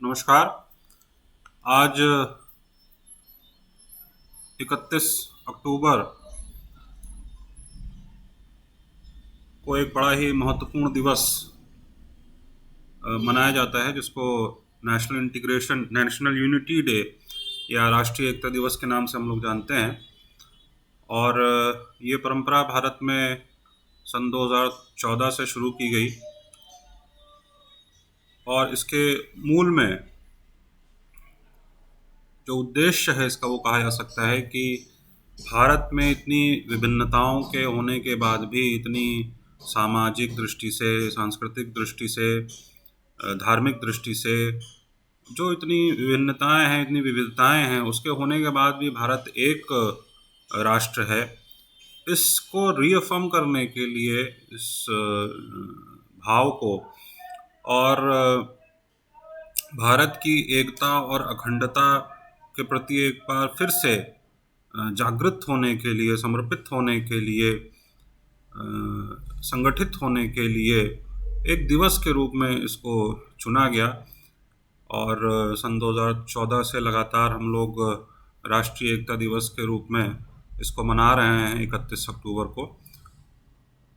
नमस्कार। आज 31 अक्टूबर को एक बड़ा ही महत्वपूर्ण दिवस मनाया जाता है, जिसको नेशनल यूनिटी डे या राष्ट्रीय एकता दिवस के नाम से हम लोग जानते हैं। और ये परंपरा भारत में सन 2014 से शुरू की गई और इसके मूल में जो उद्देश्य है इसका वो कहा जा सकता है कि भारत में इतनी विभिन्नताओं के होने के बाद भी इतनी सामाजिक दृष्टि से, सांस्कृतिक दृष्टि से, धार्मिक दृष्टि से जो इतनी विभिन्नताएं हैं, इतनी विविधताएं हैं, उसके होने के बाद भी भारत एक राष्ट्र है। इसको रीअफर्म करने के लिए इस भाव को और भारत की एकता और अखंडता के प्रति एक बार फिर से जागृत होने के लिए, समर्पित होने के लिए, संगठित होने के लिए एक दिवस के रूप में इसको चुना गया। और सन 2014 से लगातार हम लोग राष्ट्रीय एकता दिवस के रूप में इसको मना रहे हैं 31 अक्टूबर को।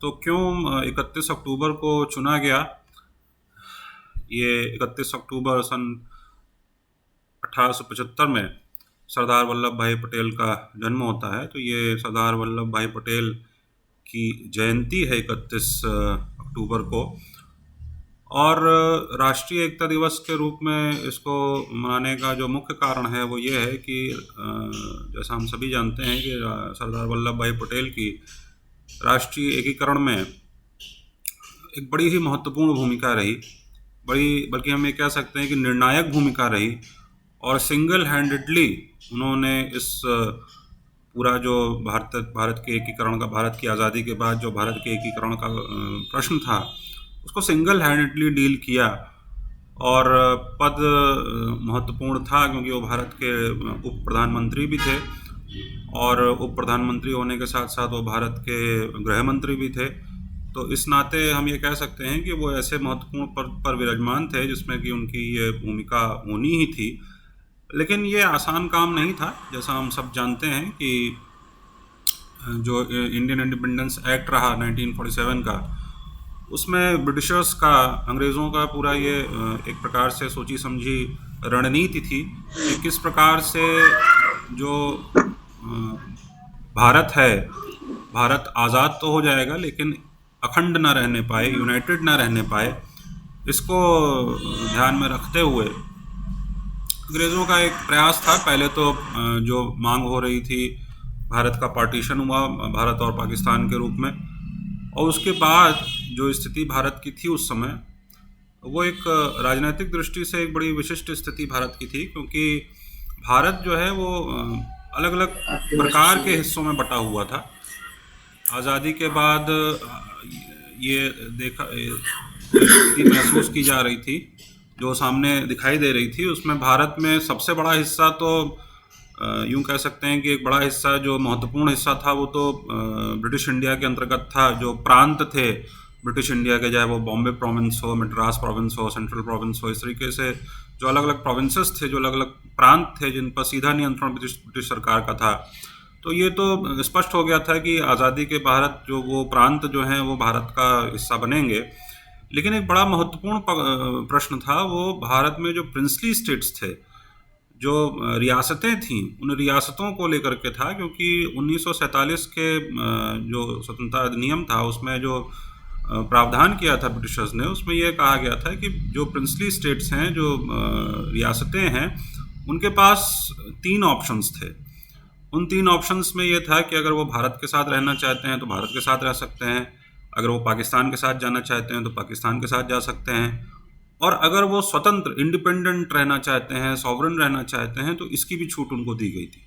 तो क्यों 31 अक्टूबर को चुना गया? ये 31 अक्टूबर सन 1875 में सरदार वल्लभ भाई पटेल का जन्म होता है। तो ये सरदार वल्लभ भाई पटेल की जयंती है 31 अक्टूबर को। और राष्ट्रीय एकता दिवस के रूप में इसको मनाने का जो मुख्य कारण है वो ये है कि जैसा हम सभी जानते हैं कि सरदार वल्लभ भाई पटेल की राष्ट्रीय एकीकरण में एक बड़ी ही महत्वपूर्ण भूमिका रही, बल्कि हम ये कह सकते हैं कि निर्णायक भूमिका रही। और सिंगल हैंडेडली उन्होंने इस पूरा जो भारत के एकीकरण का, भारत की आज़ादी के बाद जो भारत के एकीकरण का प्रश्न था, उसको सिंगल हैंडेडली डील किया। और पद महत्वपूर्ण था क्योंकि वो भारत के उप प्रधानमंत्री भी थे और उप प्रधानमंत्री होने के साथ साथ वो भारत के गृह मंत्री भी थे। तो इस नाते हम ये कह सकते हैं कि वो ऐसे महत्वपूर्ण पद पर विराजमान थे जिसमें कि उनकी ये भूमिका होनी ही थी। लेकिन ये आसान काम नहीं था। जैसा हम सब जानते हैं कि जो इंडियन इंडिपेंडेंस एक्ट रहा 1947 का, उसमें ब्रिटिशर्स का, अंग्रेज़ों का पूरा ये एक प्रकार से सोची समझी रणनीति थी कि किस प्रकार से जो भारत है, भारत आज़ाद तो हो जाएगा लेकिन अखंड ना रहने पाए, यूनाइटेड ना रहने पाए। इसको ध्यान में रखते हुए अंग्रेज़ों का एक प्रयास था। पहले तो जो मांग हो रही थी, भारत का पार्टीशन हुआ भारत और पाकिस्तान के रूप में, और उसके बाद जो स्थिति भारत की थी उस समय, वो एक राजनीतिक दृष्टि से एक बड़ी विशिष्ट स्थिति भारत की थी, क्योंकि भारत जो है वो अलग अलग प्रकार के हिस्सों में बटा हुआ था। आज़ादी के बाद ये स्थिति महसूस की जा रही थी, जो सामने दिखाई दे रही थी। उसमें भारत में सबसे बड़ा हिस्सा तो यूँ कह सकते हैं कि एक बड़ा हिस्सा, जो महत्वपूर्ण हिस्सा था, वो तो ब्रिटिश इंडिया के अंतर्गत था। जो प्रांत थे ब्रिटिश इंडिया के, चाहे वो बॉम्बे प्रोविंस हो, मद्रास प्रोविंस हो, सेंट्रल प्रोविंस हो, इस तरीके से जो अलग अलग प्रोविंसेस थे, जो अलग अलग प्रांत थे जिन पर सीधा नियंत्रण ब्रिटिश सरकार का था। तो ये तो स्पष्ट हो गया था कि आज़ादी के भारत जो वो प्रांत जो हैं वो भारत का हिस्सा बनेंगे। लेकिन एक बड़ा महत्वपूर्ण प्रश्न था, वो भारत में जो प्रिंसली स्टेट्स थे, जो रियासतें थीं, उन रियासतों को लेकर के था। क्योंकि 1947 के जो स्वतंत्रता अधिनियम था, उसमें जो प्रावधान किया था ब्रिटिशर्स ने, उसमें यह कहा गया था कि जो प्रिंसली स्टेट्स हैं, जो रियासतें हैं, उनके पास 3 ऑप्शंस थे। उन 3 ऑप्शंस में ये था कि अगर वो भारत के साथ रहना चाहते हैं तो भारत के साथ रह सकते हैं, अगर वो पाकिस्तान के साथ जाना चाहते हैं तो पाकिस्तान के साथ जा सकते हैं, और अगर वो स्वतंत्र, इंडिपेंडेंट रहना चाहते हैं, सॉवरन रहना चाहते हैं, तो इसकी भी छूट उनको दी गई थी।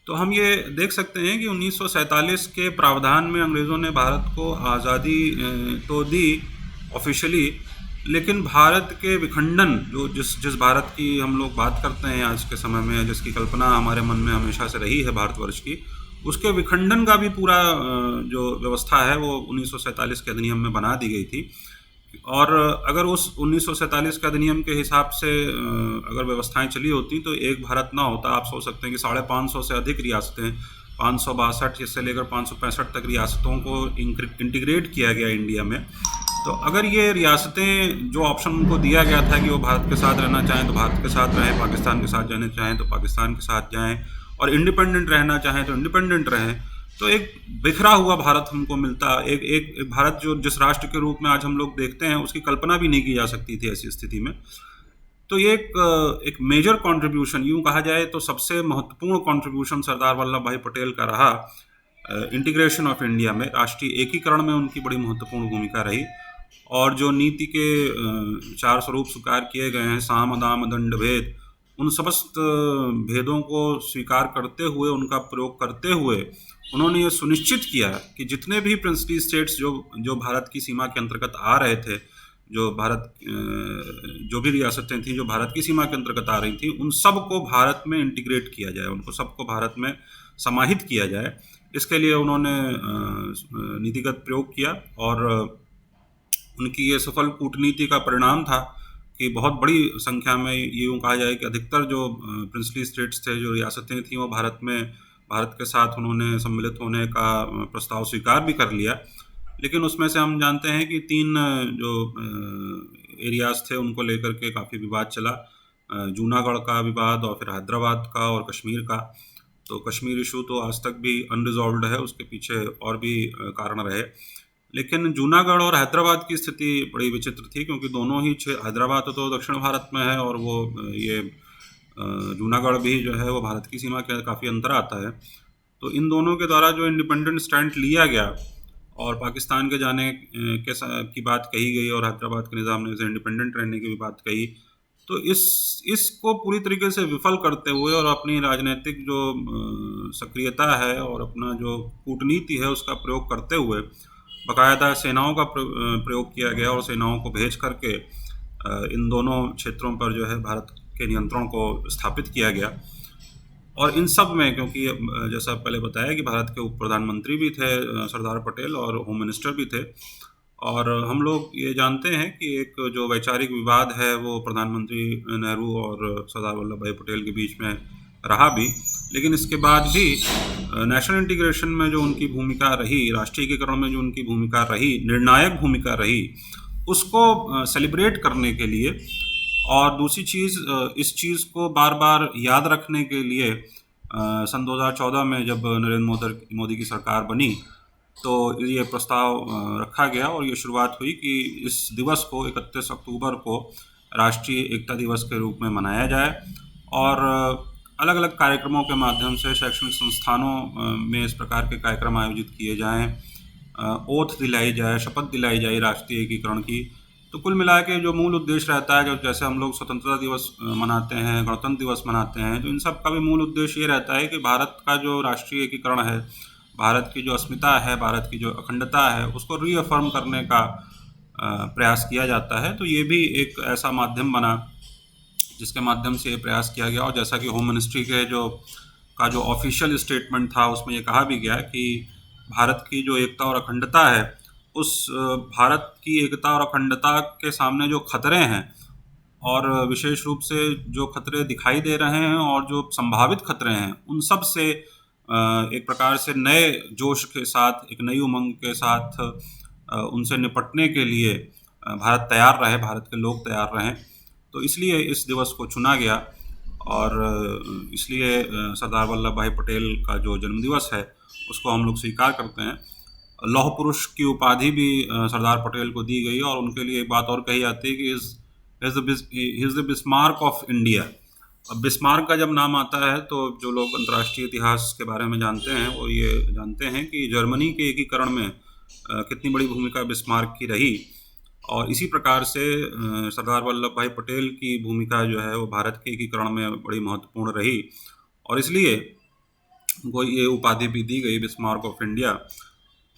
तो हम ये देख सकते हैं कि 1947 के प्रावधान में अंग्रेज़ों ने भारत को आज़ादी तो दी ऑफिशियली, लेकिन भारत के विखंडन, जो जिस भारत की हम लोग बात करते हैं आज के समय में, जिसकी कल्पना हमारे मन में हमेशा से रही है भारतवर्ष की, उसके विखंडन का भी पूरा जो व्यवस्था है वो 1947 के अधिनियम में बना दी गई थी। और अगर उस 1947 के अधिनियम के हिसाब से अगर व्यवस्थाएं चली होती तो एक भारत ना होता। आप सोच सकते हैं कि 550 से अधिक रियासतें, 562 से लेकर 565 तक रियासतों को इंटीग्रेट किया गया इंडिया में। तो अगर ये रियासतें, जो ऑप्शन उनको दिया गया था कि वो भारत के साथ रहना चाहें तो भारत के साथ रहें, पाकिस्तान के साथ जाना चाहें तो पाकिस्तान के साथ जाएं, और इंडिपेंडेंट रहना चाहें तो इंडिपेंडेंट रहें, तो एक बिखरा हुआ भारत हमको मिलता। एक भारत जो जिस राष्ट्र के रूप में आज हम लोग देखते हैं उसकी कल्पना भी नहीं की जा सकती थी ऐसी स्थिति में। तो ये एक मेजर कंट्रीब्यूशन, यूं कहा जाए तो सबसे महत्वपूर्ण कंट्रीब्यूशन सरदार वल्लभ भाई पटेल का रहा इंटीग्रेशन ऑफ इंडिया में। राष्ट्रीय एकीकरण में उनकी बड़ी महत्वपूर्ण भूमिका रही। और जो नीति के चार स्वरूप स्वीकार किए गए हैं, साम दाम दंड भेद, उन समस्त भेदों को स्वीकार करते हुए, उनका प्रयोग करते हुए उन्होंने ये सुनिश्चित किया कि जितने भी प्रिंसली स्टेट्स जो भारत की सीमा के अंतर्गत आ रहे थे, जो भी रियासतें थीं जो भारत की सीमा के अंतर्गत आ रही थी, उन सबको भारत में इंटीग्रेट किया जाए, उनको सबको भारत में समाहित किया जाए। इसके लिए उन्होंने नीतिगत प्रयोग किया। और उनकी ये सफल कूटनीति का परिणाम था कि बहुत बड़ी संख्या में, ये यूँ कहा जाए कि अधिकतर जो प्रिंसली स्टेट्स थे, जो रियासतें थीं, वो भारत के साथ उन्होंने सम्मिलित होने का प्रस्ताव स्वीकार भी कर लिया। लेकिन उसमें से हम जानते हैं कि 3 जो एरियाज़ थे उनको लेकर के काफ़ी विवाद चला। जूनागढ़ का विवाद, और फिर हैदराबाद का, और कश्मीर का। तो कश्मीर इशू तो आज तक भी अनरिजॉल्व्ड है, उसके पीछे और भी कारण रहे। लेकिन जूनागढ़ और हैदराबाद की स्थिति बड़ी विचित्र थी, क्योंकि दोनों ही हैदराबाद तो दक्षिण भारत में है, और वो ये जूनागढ़ भी जो है वो भारत की सीमा के काफ़ी अंतर आता है। तो इन दोनों के द्वारा जो इंडिपेंडेंट स्टैंड लिया गया और पाकिस्तान के जाने की बात कही गई, और हैदराबाद के निज़ाम ने इसे इंडिपेंडेंट रहने की भी बात कही, तो इसको पूरी तरीके से विफल करते हुए और अपनी राजनीतिक जो सक्रियता है और अपना जो कूटनीति है उसका प्रयोग करते हुए बाकायदा सेनाओं का प्रयोग किया गया, और सेनाओं को भेज करके इन दोनों क्षेत्रों पर जो है भारत के नियंत्रण को स्थापित किया गया। और इन सब में, क्योंकि जैसा पहले बताया कि भारत के उप प्रधानमंत्री भी थे सरदार पटेल, और होम मिनिस्टर भी थे, और हम लोग ये जानते हैं कि एक जो वैचारिक विवाद है वो प्रधानमंत्री नेहरू और सरदार वल्लभ भाई पटेल के बीच में रहा भी। लेकिन इसके बाद भी नेशनल इंटीग्रेशन में जो उनकी भूमिका रही, राष्ट्रीय एकीकरण में जो उनकी भूमिका रही, निर्णायक भूमिका रही, उसको सेलिब्रेट करने के लिए, और दूसरी चीज़, इस चीज़ को बार बार याद रखने के लिए सन 2014 में जब नरेंद्र मोदी की सरकार बनी, तो ये प्रस्ताव रखा गया, और ये शुरुआत हुई कि इस दिवस को 31 अक्टूबर को राष्ट्रीय एकता दिवस के रूप में मनाया जाए, और अलग अलग कार्यक्रमों के माध्यम से शैक्षणिक संस्थानों में इस प्रकार के कार्यक्रम आयोजित किए जाएं, ओथ दिलाई जाए, शपथ दिलाई जाए राष्ट्रीय एकीकरण की। तो कुल मिला के जो मूल उद्देश्य रहता है, जैसे हम लोग स्वतंत्रता दिवस मनाते हैं, गणतंत्र दिवस मनाते हैं, तो इन सब का भी मूल उद्देश्य ये रहता है कि भारत का जो राष्ट्रीय एकीकरण है, भारत की जो अस्मिता है, भारत की जो अखंडता है, उसको रीअफर्म करने का प्रयास किया जाता है। तो ये भी एक ऐसा माध्यम बना जिसके माध्यम से ये प्रयास किया गया। और जैसा कि होम मिनिस्ट्री के जो ऑफिशियल स्टेटमेंट था, उसमें ये कहा भी गया कि भारत की जो एकता और अखंडता है, उस भारत की एकता और अखंडता के सामने जो खतरे हैं, और विशेष रूप से जो खतरे दिखाई दे रहे हैं और जो संभावित खतरे हैं, उन सब से एक प्रकार से नए जोश के साथ, एक नई उमंग के साथ उनसे निपटने के लिए भारत तैयार रहे, भारत के लोग तैयार रहें। तो इसलिए इस दिवस को चुना गया, और इसलिए सरदार वल्लभ भाई पटेल का जो जन्मदिवस है उसको हम लोग स्वीकार करते हैं। लौह पुरुष की उपाधि भी सरदार पटेल को दी गई, और उनके लिए एक बात और कही जाती है कि is the Bismarck of India. अब बिस्मार्क का जब नाम आता है तो जो लोग अंतर्राष्ट्रीय इतिहास के बारे में जानते हैं वो ये जानते हैं कि जर्मनी के एकीकरण में कितनी बड़ी भूमिका बिस्मार्क की रही, और इसी प्रकार से सरदार वल्लभ भाई पटेल की भूमिका जो है वो भारत के एकीकरण में बड़ी महत्वपूर्ण रही, और इसलिए उनको ये उपाधि भी दी गई, बिस्मार्क ऑफ इंडिया।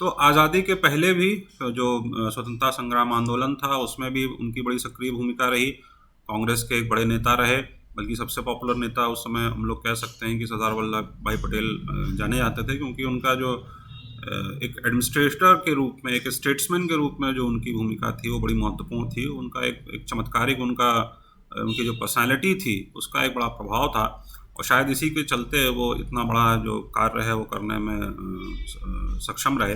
तो आज़ादी के पहले भी जो स्वतंत्रता संग्राम आंदोलन था उसमें भी उनकी बड़ी सक्रिय भूमिका रही। कांग्रेस के एक बड़े नेता रहे, बल्कि सबसे पॉपुलर नेता उस समय हम लोग कह सकते हैं कि सरदार वल्लभ भाई पटेल जाने जाते थे, क्योंकि उनका जो एक एडमिनिस्ट्रेटर के रूप में, एक स्टेट्समैन के रूप में जो उनकी भूमिका थी वो बड़ी महत्वपूर्ण थी। उनका एक चमत्कारिक उनकी जो पर्सनालिटी थी उसका एक बड़ा प्रभाव था, और शायद इसी के चलते वो इतना बड़ा जो कार्य है वो करने में सक्षम रहे।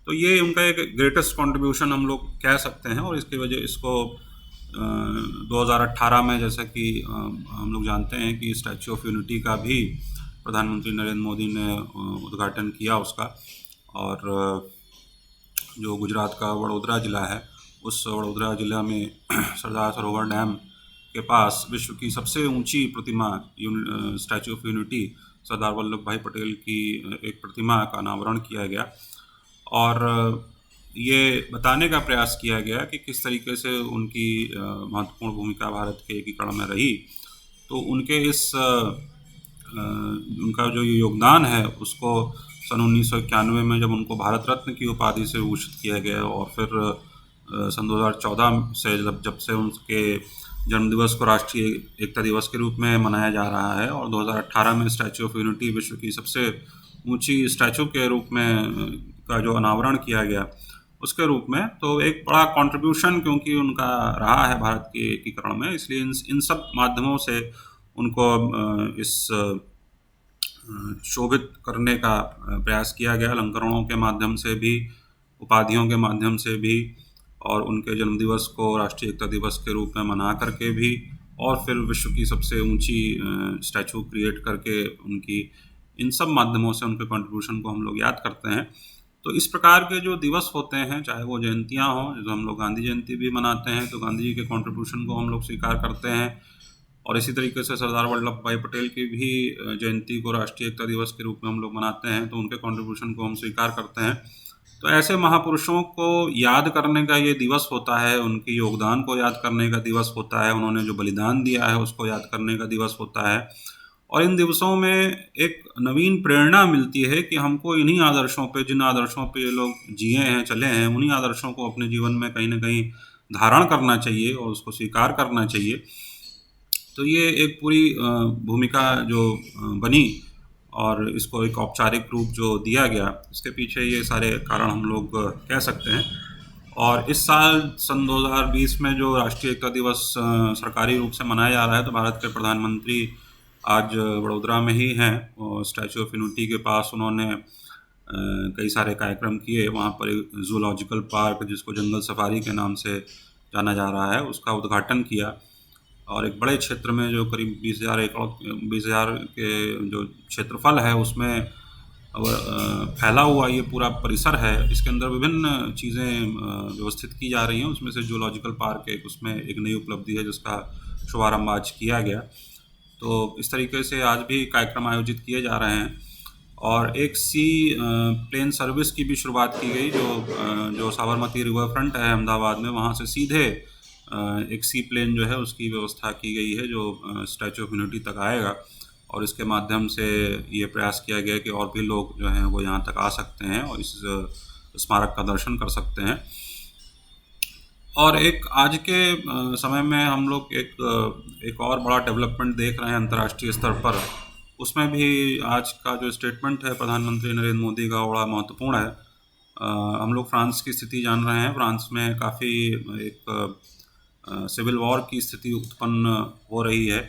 तो ये उनका एक ग्रेटेस्ट कंट्रीब्यूशन हम लोग कह सकते हैं, और इसकी वजह इसको 2018 में, जैसा कि हम लोग जानते हैं कि स्टैच्यू ऑफ यूनिटी का भी प्रधानमंत्री नरेंद्र मोदी ने उद्घाटन किया उसका। और जो गुजरात का वडोदरा ज़िला है, उस वडोदरा ज़िला में सरदार सरोवर डैम के पास विश्व की सबसे ऊंची प्रतिमा statue of unity Sardar Vallabh भाई पटेल की एक प्रतिमा का अनावरण किया गया, और ये बताने का प्रयास किया गया कि किस तरीके से उनकी महत्वपूर्ण भूमिका भारत के एकीकरण में रही। तो उनके उनका जो योगदान है उसको सन 1991 में जब उनको भारत रत्न की उपाधि से भूषित किया गया, और फिर सन 2014 से जब से उनके जन्मदिवस को राष्ट्रीय एकता दिवस के रूप में मनाया जा रहा है, और 2018 में स्टैच्यू ऑफ यूनिटी विश्व की सबसे ऊंची स्टैच्यू के रूप में का जो अनावरण किया गया उसके रूप में, तो एक बड़ा कंट्रीब्यूशन क्योंकि उनका रहा है भारत के एकीकरण में, इसलिए इन सब माध्यमों से उनको इस शोभित करने का प्रयास किया गया, अलंकरणों के माध्यम से भी, उपाधियों के माध्यम से भी, और उनके जन्मदिवस को राष्ट्रीय एकता दिवस के रूप में मना करके भी, और फिर विश्व की सबसे ऊंची स्टैचू क्रिएट करके उनकी इन सब माध्यमों से उनके कंट्रीब्यूशन को हम लोग याद करते हैं। तो इस प्रकार के जो दिवस होते हैं, चाहे वो जयंतियाँ हों, जैसे हम लोग गांधी जयंती भी मनाते हैं तो गांधी जी के कंट्रीब्यूशन को हम लोग स्वीकार करते हैं, और इसी तरीके से सरदार वल्लभ भाई पटेल की भी जयंती को राष्ट्रीय एकता दिवस के रूप में हम लोग मनाते हैं, तो उनके कंट्रीब्यूशन को हम स्वीकार करते हैं। तो ऐसे महापुरुषों को याद करने का ये दिवस होता है, उनके योगदान को याद करने का दिवस होता है, उन्होंने जो बलिदान दिया है उसको याद करने का दिवस होता है। और इन दिवसों में एक नवीन प्रेरणा मिलती है कि हमको इन्हीं आदर्शों पे, जिन आदर्शों पे ये लोग जिए हैं, चले हैं, उन्हीं आदर्शों को अपने जीवन में कहीं ना कहीं धारण करना चाहिए और उसको स्वीकार करना चाहिए। तो ये एक पूरी भूमिका जो बनी और इसको एक औपचारिक रूप जो दिया गया, इसके पीछे ये सारे कारण हम लोग कह सकते हैं। और इस साल सन 2020 में जो राष्ट्रीय एकता दिवस सरकारी रूप से मनाया जा रहा है, तो भारत के प्रधानमंत्री आज वडोदरा में ही हैं, और स्टैचू ऑफ यूनिटी के पास उन्होंने कई सारे कार्यक्रम किए। वहाँ पर एक जूलॉजिकल पार्क, जिसको जंगल सफारी के नाम से जाना जा रहा है, उसका उद्घाटन किया, और एक बड़े क्षेत्र में जो करीब 20,000 एकड़ 20,000 के जो क्षेत्रफल है उसमें फैला हुआ ये पूरा परिसर है, इसके अंदर विभिन्न चीज़ें व्यवस्थित की जा रही हैं। उसमें से जूलॉजिकल पार्क उसमें एक नई उपलब्धि है जिसका शुभारंभ आज किया गया। तो इस तरीके से आज भी कार्यक्रम आयोजित किए जा रहे हैं, और एक प्लेन सर्विस की भी शुरुआत की गई, जो साबरमती रिवर फ्रंट है अहमदाबाद में, वहाँ से सीधे एक सी प्लेन जो है उसकी व्यवस्था की गई है जो स्टैचू ऑफ यूनिटी तक आएगा, और इसके माध्यम से ये प्रयास किया गया कि और भी लोग जो हैं वो यहाँ तक आ सकते हैं और इस स्मारक का दर्शन कर सकते हैं। और एक आज के समय में हम लोग एक और बड़ा डेवलपमेंट देख रहे हैं अंतर्राष्ट्रीय स्तर पर। उसमें भी आज का जो स्टेटमेंट है प्रधानमंत्री नरेंद्र मोदी का बड़ा महत्वपूर्ण है। हम लोग फ्रांस की स्थिति जान रहे हैं। फ्रांस में काफ़ी एक सिविल वॉर की स्थिति उत्पन्न हो रही है,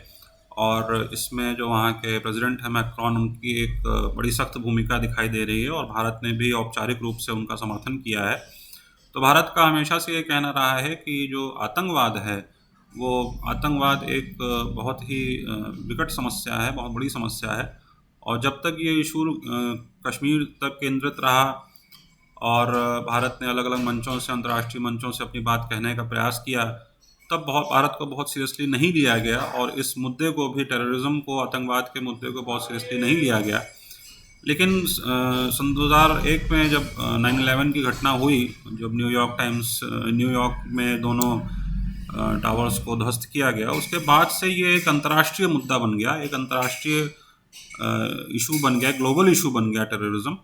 और इसमें जो वहाँ के प्रेसिडेंट हैं मैक्रोन, उनकी एक बड़ी सख्त भूमिका दिखाई दे रही है, और भारत ने भी औपचारिक रूप से उनका समर्थन किया है। तो भारत का हमेशा से ये कहना रहा है कि जो आतंकवाद है, वो आतंकवाद एक बहुत ही विकट समस्या है, बहुत बड़ी समस्या है, और जब तक ये इशू कश्मीर तक केंद्रित रहा और भारत ने अलग अलग मंचों से, अंतर्राष्ट्रीय मंचों से अपनी बात कहने का प्रयास किया, तब भारत को बहुत सीरियसली नहीं लिया गया, और इस मुद्दे को भी, टेररिज्म को, आतंकवाद के मुद्दे को बहुत सीरियसली नहीं लिया गया। लेकिन सन 2001 में जब 9/11 की घटना हुई, जब न्यूयॉर्क में दोनों टावर्स को ध्वस्त किया गया, उसके बाद से ये एक अंतर्राष्ट्रीय मुद्दा बन गया, एक अंतर्राष्ट्रीय इशू बन गया, ग्लोबल इशू बन गया टेररिज्म।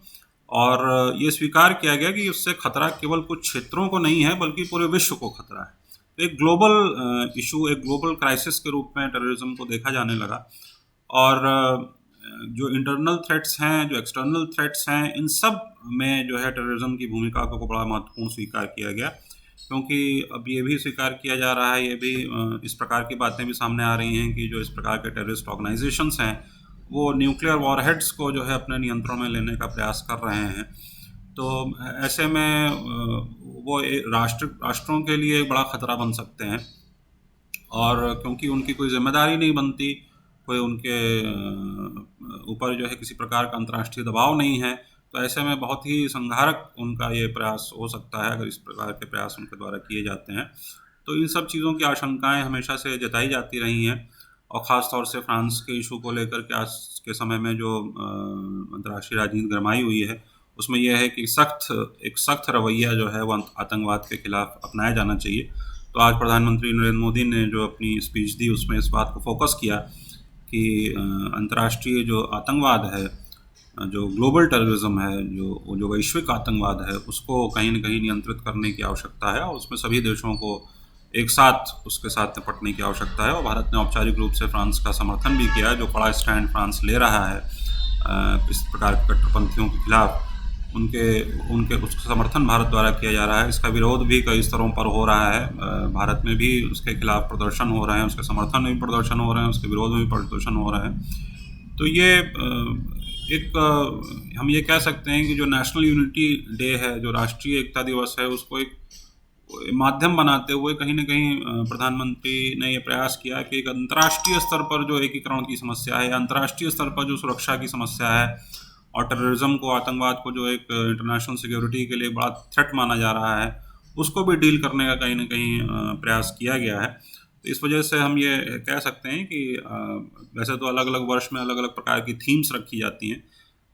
और ये स्वीकार किया गया कि उससे खतरा केवल कुछ क्षेत्रों को नहीं है बल्कि पूरे विश्व को खतरा है। तो एक ग्लोबल इशू, एक ग्लोबल क्राइसिस के रूप में टेररिज्म को देखा जाने लगा। और जो इंटरनल थ्रेट्स हैं, जो एक्सटर्नल थ्रेट्स हैं, इन सब में जो है टेररिज्म की भूमिका को बड़ा महत्वपूर्ण स्वीकार किया गया। क्योंकि अब ये भी स्वीकार किया जा रहा है, ये भी इस प्रकार की बातें भी सामने आ रही हैं कि जो इस प्रकार के टेररिस्ट ऑर्गेनाइजेशंस हैं वो न्यूक्लियर वॉरहेड्स को जो है अपने नियंत्रण में लेने का प्रयास कर रहे हैं। तो ऐसे में वो राष्ट्रों के लिए एक बड़ा खतरा बन सकते हैं, और क्योंकि उनकी कोई जिम्मेदारी नहीं बनती, कोई उनके ऊपर जो है किसी प्रकार का अंतर्राष्ट्रीय दबाव नहीं है, तो ऐसे में बहुत ही संघारक उनका ये प्रयास हो सकता है अगर इस प्रकार के प्रयास उनके द्वारा किए जाते हैं। तो इन सब चीज़ों की आशंकाएं हमेशा से जताई जाती रही हैं, और ख़ास तौर से फ्रांस के इशू को लेकर के आज के समय में जो अंतर्राष्ट्रीय राजनीति गरमाई हुई है, उसमें यह है कि एक सख्त रवैया जो है वो आतंकवाद के खिलाफ अपनाया जाना चाहिए। तो आज प्रधानमंत्री नरेंद्र मोदी ने जो अपनी स्पीच दी उसमें इस बात को फोकस किया कि अंतर्राष्ट्रीय जो आतंकवाद है, जो ग्लोबल टेररिज्म है, जो वैश्विक आतंकवाद है, उसको कहीं न कहीं नियंत्रित करने की आवश्यकता है, और उसमें सभी देशों को एक साथ उसके साथ निपटने की आवश्यकता है। और भारत ने औपचारिक रूप से फ्रांस का समर्थन भी किया, जो कड़ा स्टैंड फ्रांस ले रहा है इस प्रकार के कट्टरपंथियों के खिलाफ, उनके उनके उसका समर्थन भारत द्वारा किया जा रहा है। इसका विरोध भी कई स्तरों पर हो रहा है, भारत में भी उसके खिलाफ प्रदर्शन हो रहे हैं, उसके समर्थन में भी प्रदर्शन हो रहे हैं, उसके विरोध में भी प्रदर्शन हो रहे हैं। तो ये हम ये कह सकते हैं कि जो नेशनल यूनिटी डे है, जो राष्ट्रीय एकता दिवस है, उसको एक माध्यम बनाते हुए कहीं न कहीं प्रधानमंत्री ने ये प्रयास किया कि एक अंतर्राष्ट्रीय स्तर पर जो एकीकरण की समस्या है, या अंतर्राष्ट्रीय स्तर पर जो सुरक्षा की समस्या है, और टेररिज्म को, आतंकवाद को जो एक इंटरनेशनल सिक्योरिटी के लिए बड़ा थ्रेट माना जा रहा है, उसको भी डील करने का कहीं न कहीं प्रयास किया गया है। तो इस वजह से हम ये कह सकते हैं कि वैसे तो अलग-अलग वर्ष में अलग-अलग प्रकार की थीम्स रखी जाती हैं,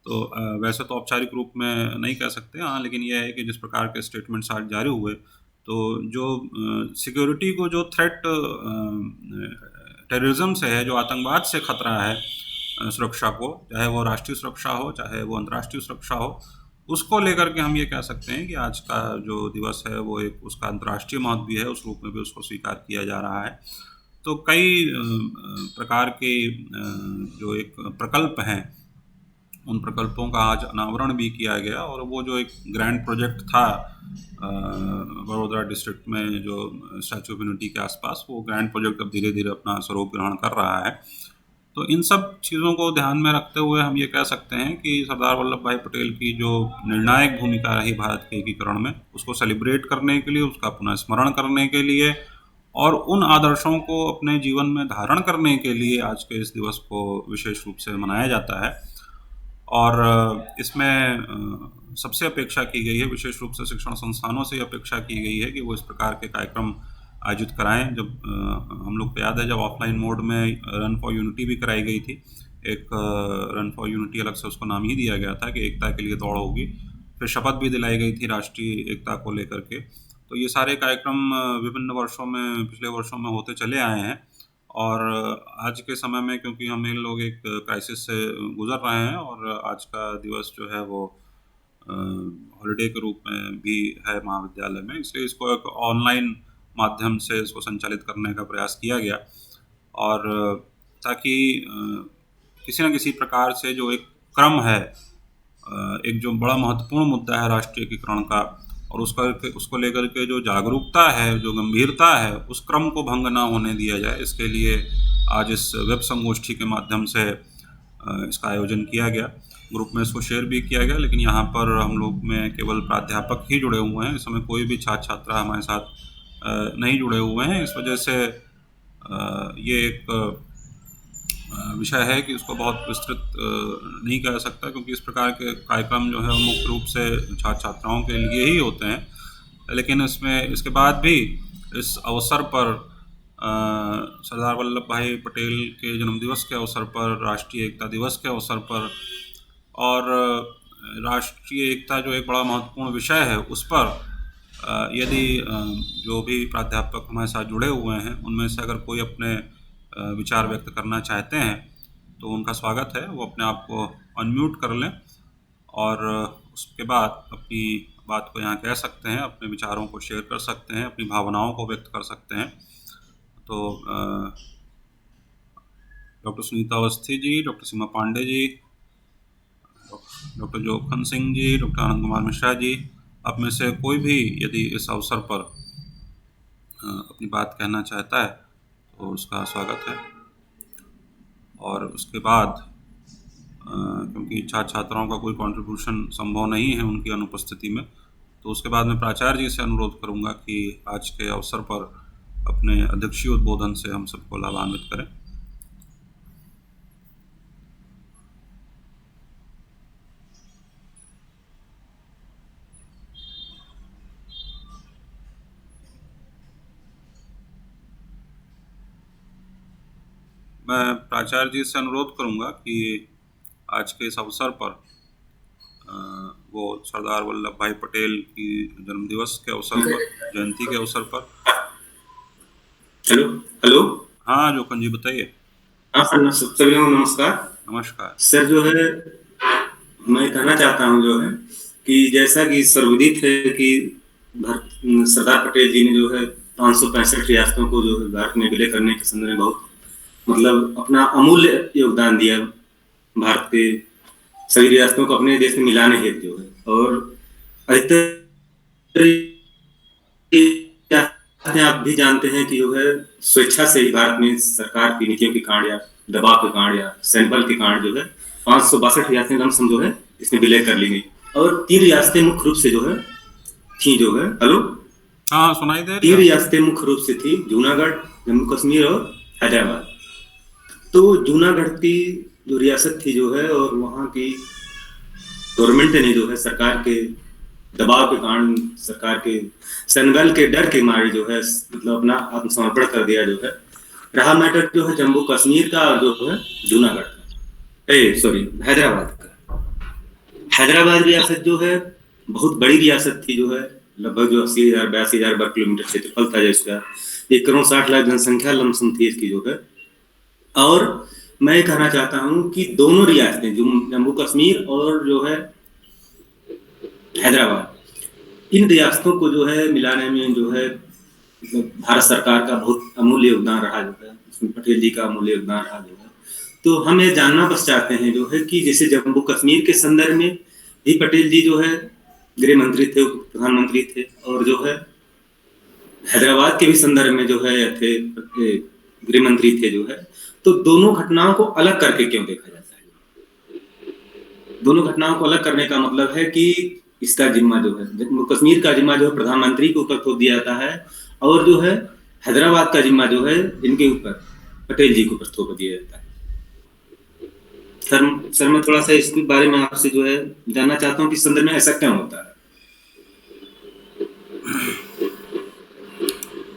तो वैसे तो औपचारिक रूप में नहीं कह सकते, हाँ, लेकिन यह है कि जिस प्रकार के स्टेटमेंट्स आज जारी हुए, तो जो सिक्योरिटी को जो थ्रेट टेररिज्म से है, जो आतंकवाद से खतरा है सुरक्षा को, चाहे वो राष्ट्रीय सुरक्षा हो, चाहे वो अंतर्राष्ट्रीय सुरक्षा हो, उसको लेकर के हम ये कह सकते हैं कि आज का जो दिवस है वो एक उसका अंतर्राष्ट्रीय महत्व भी है, उस रूप में भी उसको स्वीकार किया जा रहा है। तो कई प्रकार के जो एक प्रकल्प हैं, उन प्रकल्पों का आज अनावरण भी किया गया, और वो जो एक ग्रैंड प्रोजेक्ट था वडोदरा डिस्ट्रिक्ट में जो स्टैचू ऑफ यूनिटी के आसपास, वो ग्रैंड प्रोजेक्ट अब धीरे धीरे अपना स्वरूप ग्रहण कर रहा है। तो इन सब चीज़ों को ध्यान में रखते हुए हम ये कह सकते हैं कि सरदार वल्लभ भाई पटेल की जो निर्णायक भूमिका रही भारत के एकीकरण में, उसको सेलिब्रेट करने के लिए, उसका पुनः स्मरण करने के लिए, और उन आदर्शों को अपने जीवन में धारण करने के लिए आज के इस दिवस को विशेष रूप से मनाया जाता है। और इसमें सबसे अपेक्षा की गई है, विशेष रूप से शिक्षण संस्थानों से अपेक्षा की गई है कि वो इस प्रकार के कार्यक्रम आयोजित कराएं। जब हम लोग को याद है, जब ऑफलाइन मोड में रन फॉर यूनिटी भी कराई गई थी, एक रन फॉर यूनिटी अलग से उसको नाम ही दिया गया था कि एकता के लिए दौड़ होगी, फिर शपथ भी दिलाई गई थी राष्ट्रीय एकता को लेकर के। तो ये सारे कार्यक्रम विभिन्न वर्षों में, पिछले वर्षों में होते चले आए हैं, और आज के समय में क्योंकि हम इन लोग एक क्राइसिस से गुजर रहे हैं, और आज का दिवस जो है वो हॉलिडे के रूप में भी है महाविद्यालय में, इसलिए इसको एक ऑनलाइन माध्यम से इसको संचालित करने का प्रयास किया गया, और ताकि किसी न किसी प्रकार से जो एक क्रम है, एक जो बड़ा महत्वपूर्ण मुद्दा है राष्ट्रीय एकीकरण का, और उसको लेकर के जो जागरूकता है, जो गंभीरता है, उस क्रम को भंग ना होने दिया जाए। इसके लिए आज इस वेब संगोष्ठी के माध्यम से इसका आयोजन किया गया। ग्रुप में इसको शेयर भी किया गया, लेकिन यहाँ पर हम लोग में केवल प्राध्यापक ही जुड़े हुए हैं, इस समय कोई भी छात्र छात्रा हमारे साथ नहीं जुड़े हुए हैं। इस वजह से ये एक विषय है कि उसको बहुत विस्तृत नहीं कह सकता, क्योंकि इस प्रकार के कार्यक्रम जो है मुख्य रूप से छात्र छात्राओं के लिए ही होते हैं। लेकिन इसके बाद भी इस अवसर पर सरदार वल्लभ भाई पटेल के जन्मदिवस के अवसर पर, राष्ट्रीय एकता दिवस के अवसर पर, और राष्ट्रीय एकता जो एक बड़ा महत्वपूर्ण विषय है, उस पर यदि जो भी प्राध्यापक हमारे साथ जुड़े हुए हैं, उनमें से अगर कोई अपने विचार व्यक्त करना चाहते हैं तो उनका स्वागत है, वो अपने आप को अनम्यूट कर लें, और उसके बाद अपनी बात को यहाँ कह सकते हैं, अपने विचारों को शेयर कर सकते हैं, अपनी भावनाओं को व्यक्त कर सकते हैं। तो डॉक्टर सुनीता अवस्थी जी, डॉक्टर सीमा पांडे जी, डॉक्टर जोखन सिंह जी, डॉक्टर आनंद कुमार मिश्रा जी, आप में से कोई भी यदि इस अवसर पर अपनी बात कहना चाहता है तो उसका स्वागत है। और उसके बाद क्योंकि छात्र छात्राओं का कोई कंट्रीब्यूशन संभव नहीं है उनकी अनुपस्थिति में, तो उसके बाद मैं प्राचार्य जी से अनुरोध करूंगा कि आज के अवसर पर अपने अध्यक्षीय उद्बोधन से हम सबको लाभान्वित करें। मैं प्राचार्य जी से अनुरोध करूंगा कि आज के इस अवसर पर वो सरदार वल्लभ भाई पटेल की जन्मदिवस के अवसर पर, जयंती के अवसर पर। Hello hello. हाँ जोखन जी बताइए। हाँ सर, सभी लोगों को नमस्कार। नमस्कार सर, जो है मैं कहना चाहता हूँ जो है कि जैसा कि सर्वविदित है कि सरदार पटेल जी ने जो है 565 रियासतों को जो है भारत में विलय करने के संदर्भ में बहुत मतलब अपना अमूल्य योगदान दिया। भारत के सभी रियासतों को अपने देश में मिलाने हेतु जो है, और अधिकतर आप भी जानते हैं कि जो है स्वेच्छा से ही भारत में सरकार की नीतियों के कारण या दबाव के कारण या सैन्य बल के कारण जो है 562 रियासतें लमसम जो है इसमें विलय कर ली गई। और 3 रियासतें मुख्य रूप से जो है थी जो है हेलो हाँ सुनाई दे रही 3 है। रियासतें मुख्य रूप से थी जूनागढ़, जम्मू कश्मीर और हैदराबाद। तो जूनागढ़ की जो रियासत थी जो है, और वहाँ की गवर्नमेंट ने जो है सरकार के दबाव के कारण, सरकार के सैन्य के डर के मारे जो है मतलब अपना आत्मसमर्पण कर दिया जो है। रहा मैटर जो है जम्मू कश्मीर का और जो है जूनागढ़ का, सॉरी हैदराबाद का। हैदराबाद रियासत जो है बहुत बड़ी रियासत थी जो है, लगभग जो 80,000 82,000 वर्ग किलोमीटर क्षेत्रफल था जिसका 1,60,00,000 जनसंख्या लमसम थी इसकी जो है। और मैं कहना चाहता हूँ कि दोनों रियासतें जम्मू कश्मीर और जो है हैदराबाद, इन रियासतों को जो है मिलाने में जो है भारत सरकार का बहुत अमूल्य योगदान रहा जो है, उसमें पटेल जी का अमूल्य योगदान रहा जो है। तो हम ये जानना बस चाहते हैं जो है कि जैसे जम्मू कश्मीर के संदर्भ में भी पटेल जी जो है गृह मंत्री थे, प्रधानमंत्री थे, और जो है हैदराबाद के भी संदर्भ में जो है थे गृह मंत्री थे जो है। तो दोनों घटनाओं को अलग करके क्यों देखा जाता है? दोनों घटनाओं को अलग करने का मतलब है कि इसका जिम्मा जो है जम्मू कश्मीर का जिम्मा जो है प्रधानमंत्री के ऊपर थोप दिया जाता है, और जो है हैदराबाद का जिम्मा जो है इनके ऊपर पटेल जी के ऊपर थोप दिया जाता है। सर मैं थोड़ा सा इसके बारे में आपसे जो है जानना चाहता हूँ कि संदर्भ में ऐसा क्यों होता है।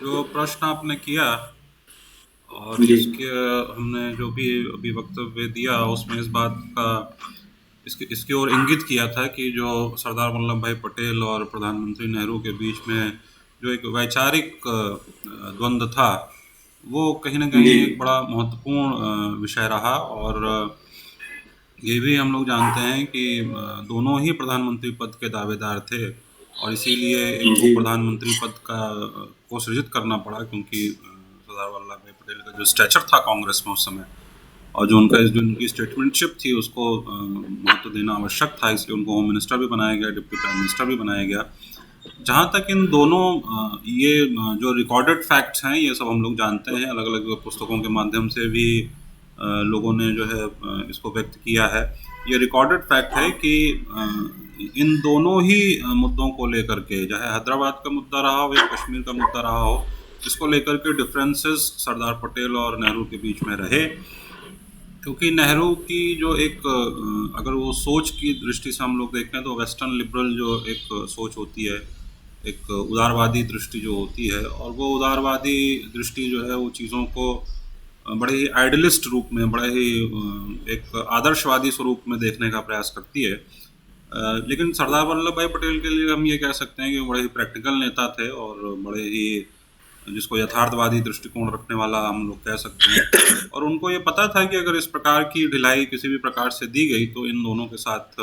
जो प्रश्न आपने किया और इसके हमने जो भी अभी वक्तव्य दिया उसमें इस बात का इसकी ओर इंगित किया था कि जो सरदार वल्लभ भाई पटेल और प्रधानमंत्री नेहरू के बीच में जो एक वैचारिक द्वंद्व था वो कहीं ना कहीं एक बड़ा महत्वपूर्ण विषय रहा। और ये भी हम लोग जानते हैं कि दोनों ही प्रधानमंत्री पद के दावेदार थे और इसीलिए एक उप प्रधानमंत्री पद को सृजित करना पड़ा, क्योंकि सरदार वल्लभ भाई पटेल का जो स्टैचर था कांग्रेस में उस समय और जो उनकी स्टेटमेंटशिप थी उसको महत्व देना आवश्यक था, इसलिए उनको होम मिनिस्टर भी बनाया गया, डिप्टी प्राइम मिनिस्टर भी बनाया गया। जहाँ तक इन दोनों ये जो रिकॉर्डेड फैक्ट्स हैं ये सब हम लोग जानते हैं, अलग अलग पुस्तकों के माध्यम से भी लोगों ने जो है इसको व्यक्त किया है। ये रिकॉर्डेड फैक्ट है कि इन दोनों ही मुद्दों को लेकर के, चाहे हैदराबाद का मुद्दा रहा हो या कश्मीर का मुद्दा रहा हो, इसको लेकर के डिफरेंसेस सरदार पटेल और नेहरू के बीच में रहे। क्योंकि नेहरू की जो एक अगर वो सोच की दृष्टि से हम लोग देखें तो वेस्टर्न लिबरल जो एक सोच होती है, एक उदारवादी दृष्टि जो होती है, और वो उदारवादी दृष्टि जो है वो चीज़ों को बड़े ही आइडियलिस्ट रूप में, बड़े ही एक आदर्शवादी स्वरूप में देखने का प्रयास करती है। लेकिन सरदार वल्लभ भाई पटेल के लिए हम ये कह सकते हैं कि बड़े ही प्रैक्टिकल नेता थे और बड़े ही जिसको यथार्थवादी दृष्टिकोण रखने वाला हम लोग कह सकते हैं। और उनको ये पता था कि अगर इस प्रकार की ढिलाई किसी भी प्रकार से दी गई तो इन दोनों के साथ,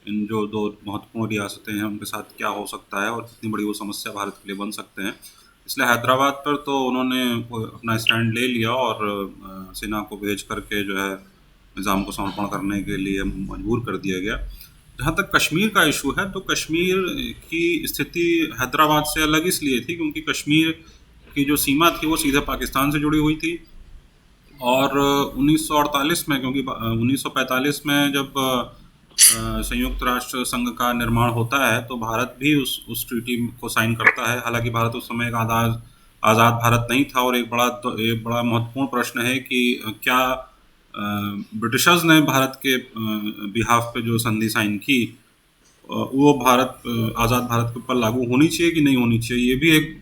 इन जो दो महत्वपूर्ण रियासतें हैं उनके साथ क्या हो सकता है और कितनी बड़ी वो समस्या भारत के लिए बन सकते हैं। इसलिए हैदराबाद पर तो उन्होंने अपना स्टैंड ले लिया और सेना को भेज करके जो है निज़ाम को समर्पण करने के लिए मजबूर कर दिया गया। जहाँ तक कश्मीर का इशू है, तो कश्मीर की स्थिति हैदराबाद से अलग इसलिए थी क्योंकि कश्मीर की जो सीमा थी वो सीधे पाकिस्तान से जुड़ी हुई थी। और 1948 में, क्योंकि 1945 में जब संयुक्त राष्ट्र संघ का निर्माण होता है तो भारत भी उस ट्रीटी को साइन करता है। हालांकि भारत उस समय एक आज़ाद भारत नहीं था, और एक बड़ा महत्वपूर्ण प्रश्न है कि क्या ब्रिटिशर्स ने भारत के बिहाफ पे जो संधि साइन की वो आज़ाद भारत के ऊपर लागू होनी चाहिए कि नहीं होनी चाहिए, ये भी एक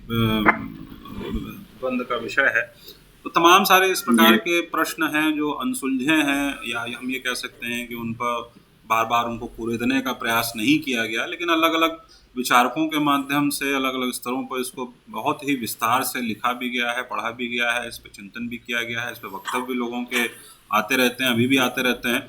द्वंद का विषय है। तो तमाम सारे इस प्रकार के प्रश्न हैं जो अनसुलझे हैं, या हम ये कह सकते हैं कि उन पर बार बार उनको कुरेदने का प्रयास नहीं किया गया, लेकिन अलग अलग विचारकों के माध्यम से अलग अलग स्तरों पर इसको बहुत ही विस्तार से लिखा भी गया है, पढ़ा भी गया है, इस पर चिंतन भी किया गया है, इस पर वक्तव्य लोगों के आते रहते हैं, अभी भी आते रहते हैं।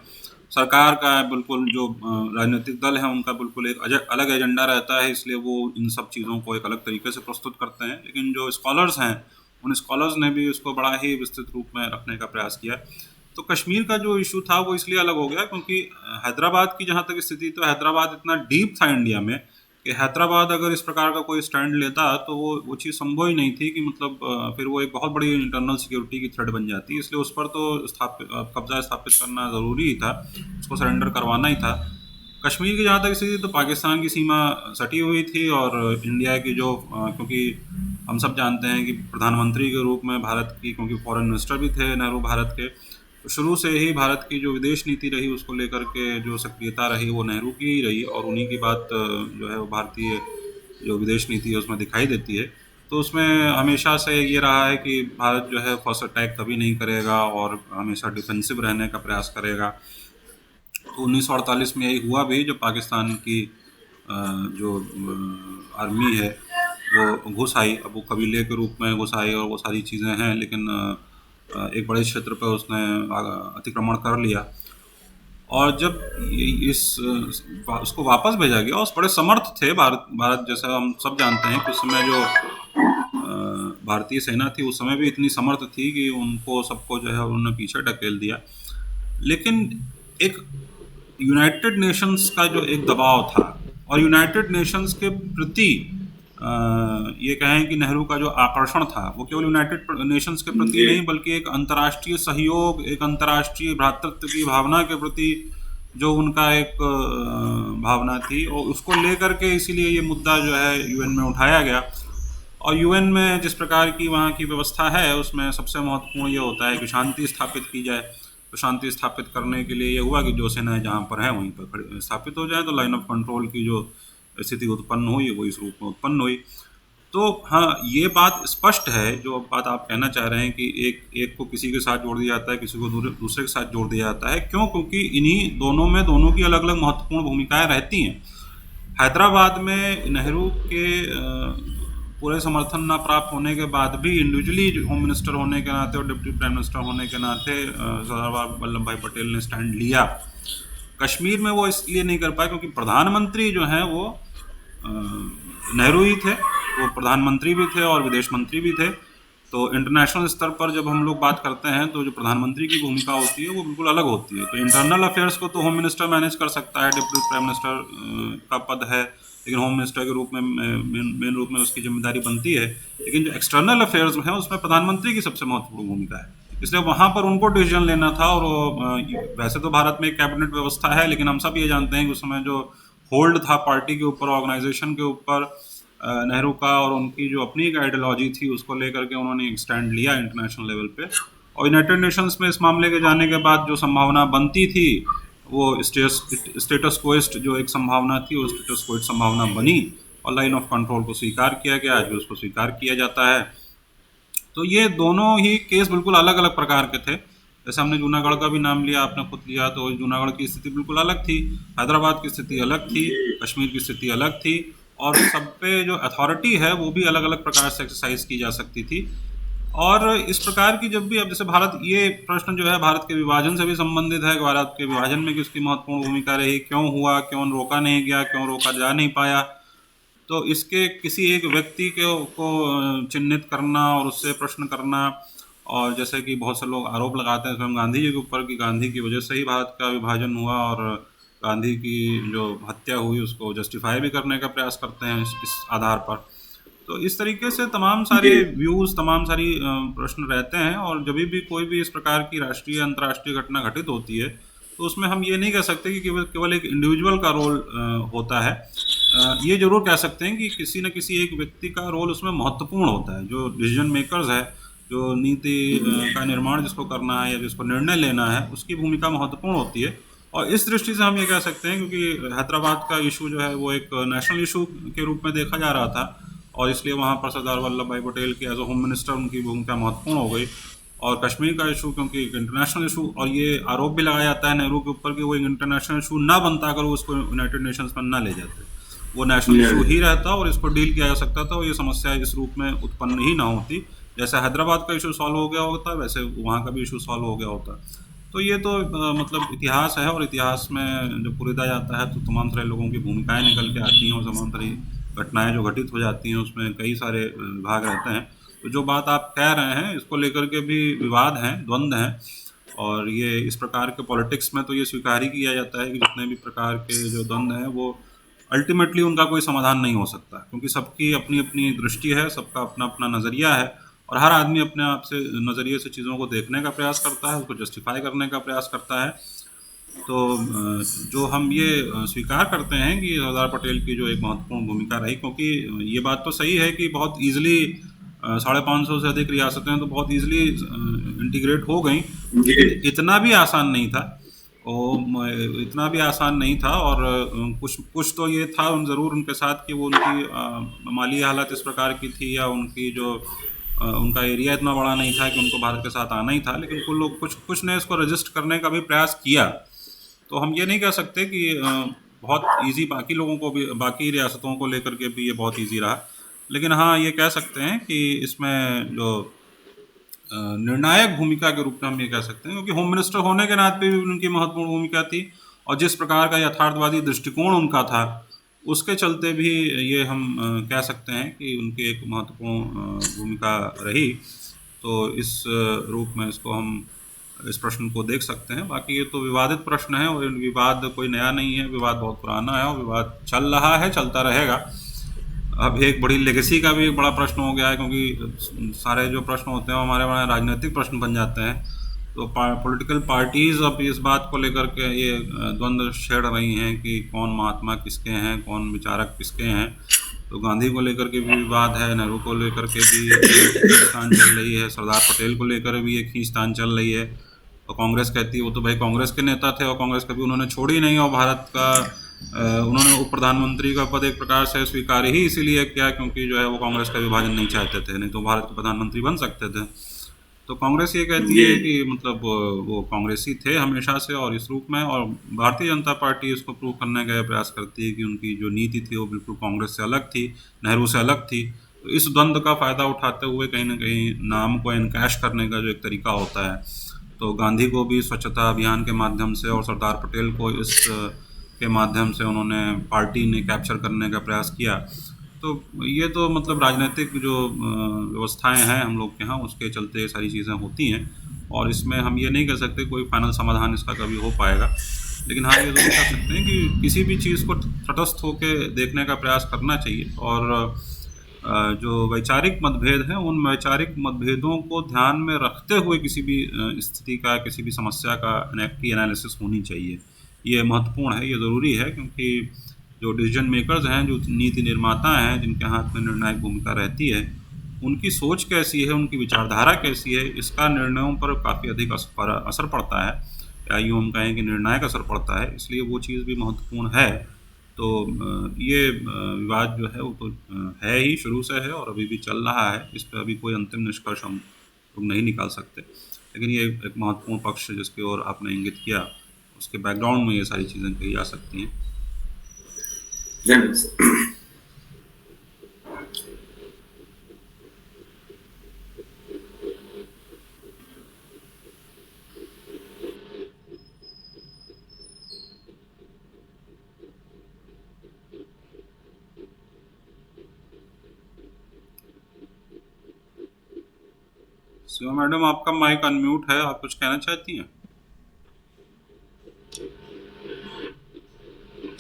सरकार का बिल्कुल जो राजनीतिक दल है उनका बिल्कुल एक अलग एजेंडा रहता है, इसलिए वो इन सब चीज़ों को एक अलग तरीके से प्रस्तुत करते हैं। लेकिन जो स्कॉलर्स हैं उन स्कॉलर्स ने भी इसको बड़ा ही विस्तृत रूप में रखने का प्रयास किया। तो कश्मीर का जो इशू था वो इसलिए अलग हो गया क्योंकि हैदराबाद की जहाँ तक स्थिति, तो हैदराबाद इतना डीप था इंडिया में कि हैदराबाद अगर इस प्रकार का कोई स्टैंड लेता तो वो चीज़ संभव ही नहीं थी कि मतलब फिर वो एक बहुत बड़ी इंटरनल सिक्योरिटी की थ्रेट बन जाती। इसलिए उस पर तो कब्जा स्थापित करना ज़रूरी ही था, उसको सरेंडर करवाना ही था। कश्मीर की जहाँ तक स्थिति, तो पाकिस्तान की सीमा सटी हुई थी और इंडिया की जो क्योंकि हम सब जानते हैं कि प्रधानमंत्री के रूप में भारत की, क्योंकि फॉरेन मिनिस्टर भी थे नेहरू भारत के, तो शुरू से ही भारत की जो विदेश नीति रही उसको लेकर के जो सक्रियता रही वो नेहरू की ही रही, और उन्हीं की बात जो है वो भारतीय जो विदेश नीति है उसमें दिखाई देती है। तो उसमें हमेशा से ये रहा है कि भारत जो है फर्स्ट अटैक कभी नहीं करेगा और हमेशा डिफेंसिव रहने का प्रयास करेगा। तो 1948 में यही हुआ भी, जब पाकिस्तान की जो आर्मी है वो घुस आई। अब वो कबीले के रूप में घुस आई और वो सारी चीज़ें हैं, लेकिन एक बड़े क्षेत्र पर उसने अतिक्रमण कर लिया। और जब उसको वापस भेजा गया, उस बड़े समर्थ थे भारत जैसा हम सब जानते हैं कि उस समय जो भारतीय सेना थी उस समय भी इतनी समर्थ थी कि उनको सबको जो है उन्होंने पीछे ढकेल दिया। लेकिन एक यूनाइटेड नेशंस का जो एक दबाव था, और यूनाइटेड नेशंस के प्रति ये कहें कि नेहरू का जो आकर्षण था वो केवल यूनाइटेड नेशंस के प्रति नहीं बल्कि एक अंतर्राष्ट्रीय सहयोग, एक अंतर्राष्ट्रीय भ्रातृत्व की भावना के प्रति जो उनका एक भावना थी, और उसको लेकर के इसीलिए ये मुद्दा जो है यूएन में उठाया गया। और यूएन में जिस प्रकार की वहाँ की व्यवस्था है उसमें सबसे महत्वपूर्ण ये होता है कि शांति स्थापित की जाए। तो शांति स्थापित करने के लिए ये हुआ कि जो सेनाएं जहाँ पर हैं वहीं पर स्थापित हो जाए, तो लाइन ऑफ कंट्रोल की जो स्थिति उत्पन्न हुई वो इस रूप में उत्पन्न हुई। तो हाँ, ये बात स्पष्ट है, जो बात आप कहना चाह रहे हैं कि एक को किसी के साथ जोड़ दिया जाता है, किसी को दूसरे के साथ जोड़ दिया जाता है। क्यों? क्योंकि इन्हीं दोनों की अलग अलग महत्वपूर्ण भूमिकाएं रहती हैं। हैदराबाद में नेहरू के पूरे समर्थन ना प्राप्त होने के बाद भी इंडिविजुअली होम मिनिस्टर होने के नाते और डिप्टी प्राइम मिनिस्टर होने के नाते सरदार वल्लभ भाई पटेल ने स्टैंड लिया। कश्मीर में वो इसलिए नहीं कर पाए क्योंकि प्रधानमंत्री जो हैं वो नेहरू ही थे, वो प्रधानमंत्री भी थे और विदेश मंत्री भी थे। तो इंटरनेशनल स्तर पर जब हम लोग बात करते हैं तो जो प्रधानमंत्री की भूमिका होती है वो बिल्कुल अलग होती है। तो इंटरनल अफेयर्स को तो होम मिनिस्टर मैनेज कर सकता है, डिप्टी प्राइम मिनिस्टर का पद है, लेकिन होम मिनिस्टर के रूप में मेन रूप में उसकी जिम्मेदारी बनती है। लेकिन जो एक्सटर्नल अफेयर्स हैं उसमें प्रधानमंत्री की सबसे महत्वपूर्ण भूमिका है, इसलिए वहाँ पर उनको डिसीजन लेना था। और वैसे तो भारत में एक कैबिनेट व्यवस्था है, लेकिन हम सब ये जानते हैं कि उस समय जो होल्ड था पार्टी के ऊपर, ऑर्गेनाइजेशन के ऊपर नेहरू का, और उनकी जो अपनी एक आइडियोलॉजी थी उसको लेकर के उन्होंने एक स्टैंड लिया इंटरनेशनल लेवल पे। और यूनाइटेड नेशंस में इस मामले के जाने के बाद जो संभावना बनती थी वो स्टेटस क्वेस्ट जो एक संभावना थी वो स्टेटस क्वेस्ट संभावना बनी, और लाइन ऑफ कंट्रोल को स्वीकार किया गया, आज भी उसको स्वीकार किया जाता है। तो ये दोनों ही केस बिल्कुल अलग अलग प्रकार के थे। जैसे हमने जूनागढ़ का भी नाम लिया, आपने खुद लिया, तो जूनागढ़ की स्थिति बिल्कुल अलग थी, हैदराबाद की स्थिति अलग थी, कश्मीर की स्थिति अलग थी, और सब पे जो अथॉरिटी है वो भी अलग अलग प्रकार से एक्सरसाइज की जा सकती थी। और इस प्रकार की जब भी, अब जैसे भारत, ये प्रश्न जो है भारत के विभाजन से भी संबंधित है कि भारत के विभाजन में किसकी महत्वपूर्ण भूमिका रही, क्यों हुआ, क्यों रोका नहीं गया, क्यों रोका जा नहीं पाया। तो इसके किसी एक व्यक्ति को चिन्हित करना और उससे प्रश्न करना, और जैसे कि बहुत से लोग आरोप लगाते हैं स्वयं गांधी जी के ऊपर कि गांधी की वजह से ही भारत का विभाजन हुआ, और गांधी की जो हत्या हुई उसको जस्टिफाई भी करने का प्रयास करते हैं इस आधार पर। तो इस तरीके से तमाम सारे जी व्यूज़, तमाम सारी प्रश्न रहते हैं, और जब भी कोई भी इस प्रकार की राष्ट्रीय अंतर्राष्ट्रीय घटना घटित होती है तो उसमें हम ये नहीं कह सकते कि केवल केवल एक इंडिविजुअल का रोल होता है। ये जरूर कह सकते हैं कि किसी न किसी एक व्यक्ति का रोल उसमें महत्वपूर्ण होता है। जो डिसीजन मेकर्स है, जो नीति का निर्माण जिसको करना है या जिसको निर्णय लेना है, उसकी भूमिका महत्वपूर्ण होती है। और इस दृष्टि से हम ये कह सकते हैं, क्योंकि हैदराबाद का इशू जो है वो एक नेशनल इशू के रूप में देखा जा रहा था, और इसलिए वहाँ पर सरदार वल्लभ भाई पटेल की एज ए होम मिनिस्टर उनकी भूमिका महत्वपूर्ण हो गई। और कश्मीर का इशू क्योंकि एक इंटरनेशनल इशू, और ये आरोप भी लगाया जाता है नेहरू के ऊपर कि वो एक इंटरनेशनल इशू ना बनता अगर वो उसको यूनाइटेड नेशंस में ना ले जाते, वो नेशनल इशू ही रहता और इसको डील किया जा सकता था, और ये समस्या इस रूप में उत्पन्न ही ना होती। जैसे हैदराबाद का इशू सॉल्व हो गया होता, वैसे वहाँ का भी इशू सॉल्व हो गया होता। तो ये तो मतलब इतिहास है, और इतिहास में जब पुरीदा जाता है तो तमाम सारे लोगों की भूमिकाएं निकल के आती हैं, और तमाम सारी घटनाएं जो घटित हो जाती हैं उसमें कई सारे विभाग रहते हैं। तो जो बात आप कह रहे हैं इसको लेकर के भी विवाद हैं, द्वंद्व हैं, और ये इस प्रकार के पॉलिटिक्स में तो ये स्वीकार ही किया जाता है कि जितने भी प्रकार के जो द्वंद्व हैं वो अल्टीमेटली उनका कोई समाधान नहीं हो सकता, क्योंकि सबकी अपनी अपनी दृष्टि है, सबका अपना अपना नज़रिया है, और हर आदमी अपने आप से नज़रिए से चीज़ों को देखने का प्रयास करता है, उसको जस्टिफाई करने का प्रयास करता है। तो जो हम ये स्वीकार करते हैं कि सरदार पटेल की जो एक महत्वपूर्ण भूमिका रही, क्योंकि ये बात तो सही है कि बहुत ईजिली 550 से अधिक रियासतें तो बहुत ईजिली इंटीग्रेट हो गई, जी लेकिन इतना भी आसान नहीं था। इतना भी आसान नहीं था, और कुछ कुछ तो ये था ज़रूर उनके साथ कि वो उनकी माली हालत इस प्रकार की थी, या उनकी जो उनका एरिया इतना बड़ा नहीं था कि उनको भारत के साथ आना ही था, लेकिन कुछ लोग कुछ कुछ ने इसको रजिस्ट करने का भी प्रयास किया। तो हम ये नहीं कह सकते कि बहुत इजी बाकी लोगों को भी, बाकी रियासतों को लेकर के भी ये बहुत इजी रहा। लेकिन हाँ, ये कह सकते हैं कि इसमें जो निर्णायक भूमिका के रूप में हम ये कह सकते हैं, क्योंकि होम मिनिस्टर होने के नाते भी उनकी महत्वपूर्ण भूमिका थी, और जिस प्रकार का यथार्थवादी दृष्टिकोण उनका था उसके चलते भी ये हम कह सकते हैं कि उनकी एक महत्वपूर्ण भूमिका रही। तो इस रूप में इसको हम इस प्रश्न को देख सकते हैं। बाकी ये तो विवादित प्रश्न है, और विवाद कोई नया नहीं है, विवाद बहुत पुराना है, और विवाद चल रहा है, चलता रहेगा। अब एक बड़ी लेगेसी का भी एक बड़ा प्रश्न हो गया है, क्योंकि सारे जो प्रश्न होते हैं वो हमारे हमारे राजनीतिक प्रश्न बन जाते हैं। तो पॉलिटिकल पार्टीज़ अब इस बात को लेकर के ये द्वंद्व छेड़ रही हैं कि कौन महात्मा किसके हैं, कौन विचारक किसके हैं। तो गांधी को लेकर के भी विवाद है, नेहरू को लेकर के भी खींचतान चल रही है, सरदार पटेल को लेकर भी एक खींचतान चल रही है। तो कांग्रेस कहती है वो तो भाई कांग्रेस के नेता थे, और कांग्रेस कभी उन्होंने छोड़ी नहीं, और भारत का उन्होंने उप प्रधानमंत्री का पद एक प्रकार से स्वीकार ही इसीलिए किया क्योंकि जो है वो कांग्रेस का विभाजन नहीं चाहते थे, नहीं तो भारत के प्रधानमंत्री बन सकते थे। तो कांग्रेस ये कहती जी है कि मतलब वो कांग्रेसी थे हमेशा से और इस रूप में, और भारतीय जनता पार्टी इसको प्रूव करने का प्रयास करती है कि उनकी जो नीति थी वो बिल्कुल कांग्रेस से अलग थी, नेहरू से अलग थी। तो इस द्वंद्व का फ़ायदा उठाते हुए कहीं ना कहीं नाम को एनकैश करने का जो एक तरीका होता है, तो गांधी को भी स्वच्छता अभियान के माध्यम से और सरदार पटेल को इस के माध्यम से उन्होंने पार्टी ने कैप्चर करने का प्रयास किया। तो ये तो मतलब राजनीतिक जो व्यवस्थाएं हैं हम लोग के यहाँ, उसके चलते ये सारी चीज़ें होती हैं, और इसमें हम ये नहीं कह सकते कोई फाइनल समाधान इसका कभी हो पाएगा। लेकिन हाँ, ये ज़रूर कह सकते हैं कि किसी भी चीज़ को तटस्थ होकर देखने का प्रयास करना चाहिए, और जो वैचारिक मतभेद हैं उन वैचारिक मतभेदों को ध्यान में रखते हुए किसी भी स्थिति का, किसी भी समस्या का की एनालिसिस होनी चाहिए। ये महत्वपूर्ण है, ये ज़रूरी है, क्योंकि जो डिसीजन मेकर्स हैं, जो नीति निर्माता हैं, जिनके हाथ में निर्णायक भूमिका रहती है, उनकी सोच कैसी है, उनकी विचारधारा कैसी है, इसका निर्णयों पर काफ़ी अधिक असर पड़ता है, या यूँ हम कहें कि निर्णायक असर पड़ता है, इसलिए वो चीज़ भी महत्वपूर्ण है। तो ये विवाद जो है वो तो है ही, शुरू से है और अभी भी चल रहा है। इस पर अभी कोई अंतिम निष्कर्ष हम लोग नहीं निकाल सकते, लेकिन ये एक महत्वपूर्ण पक्ष जिसकी ओर आपने इंगित किया, उसके बैकग्राउंड में ये सारी चीज़ें कही जा सकती हैं। धन्यवाद। शिवा मैडम, आपका माइक अनम्यूट है, आप कुछ कहना चाहती हैं?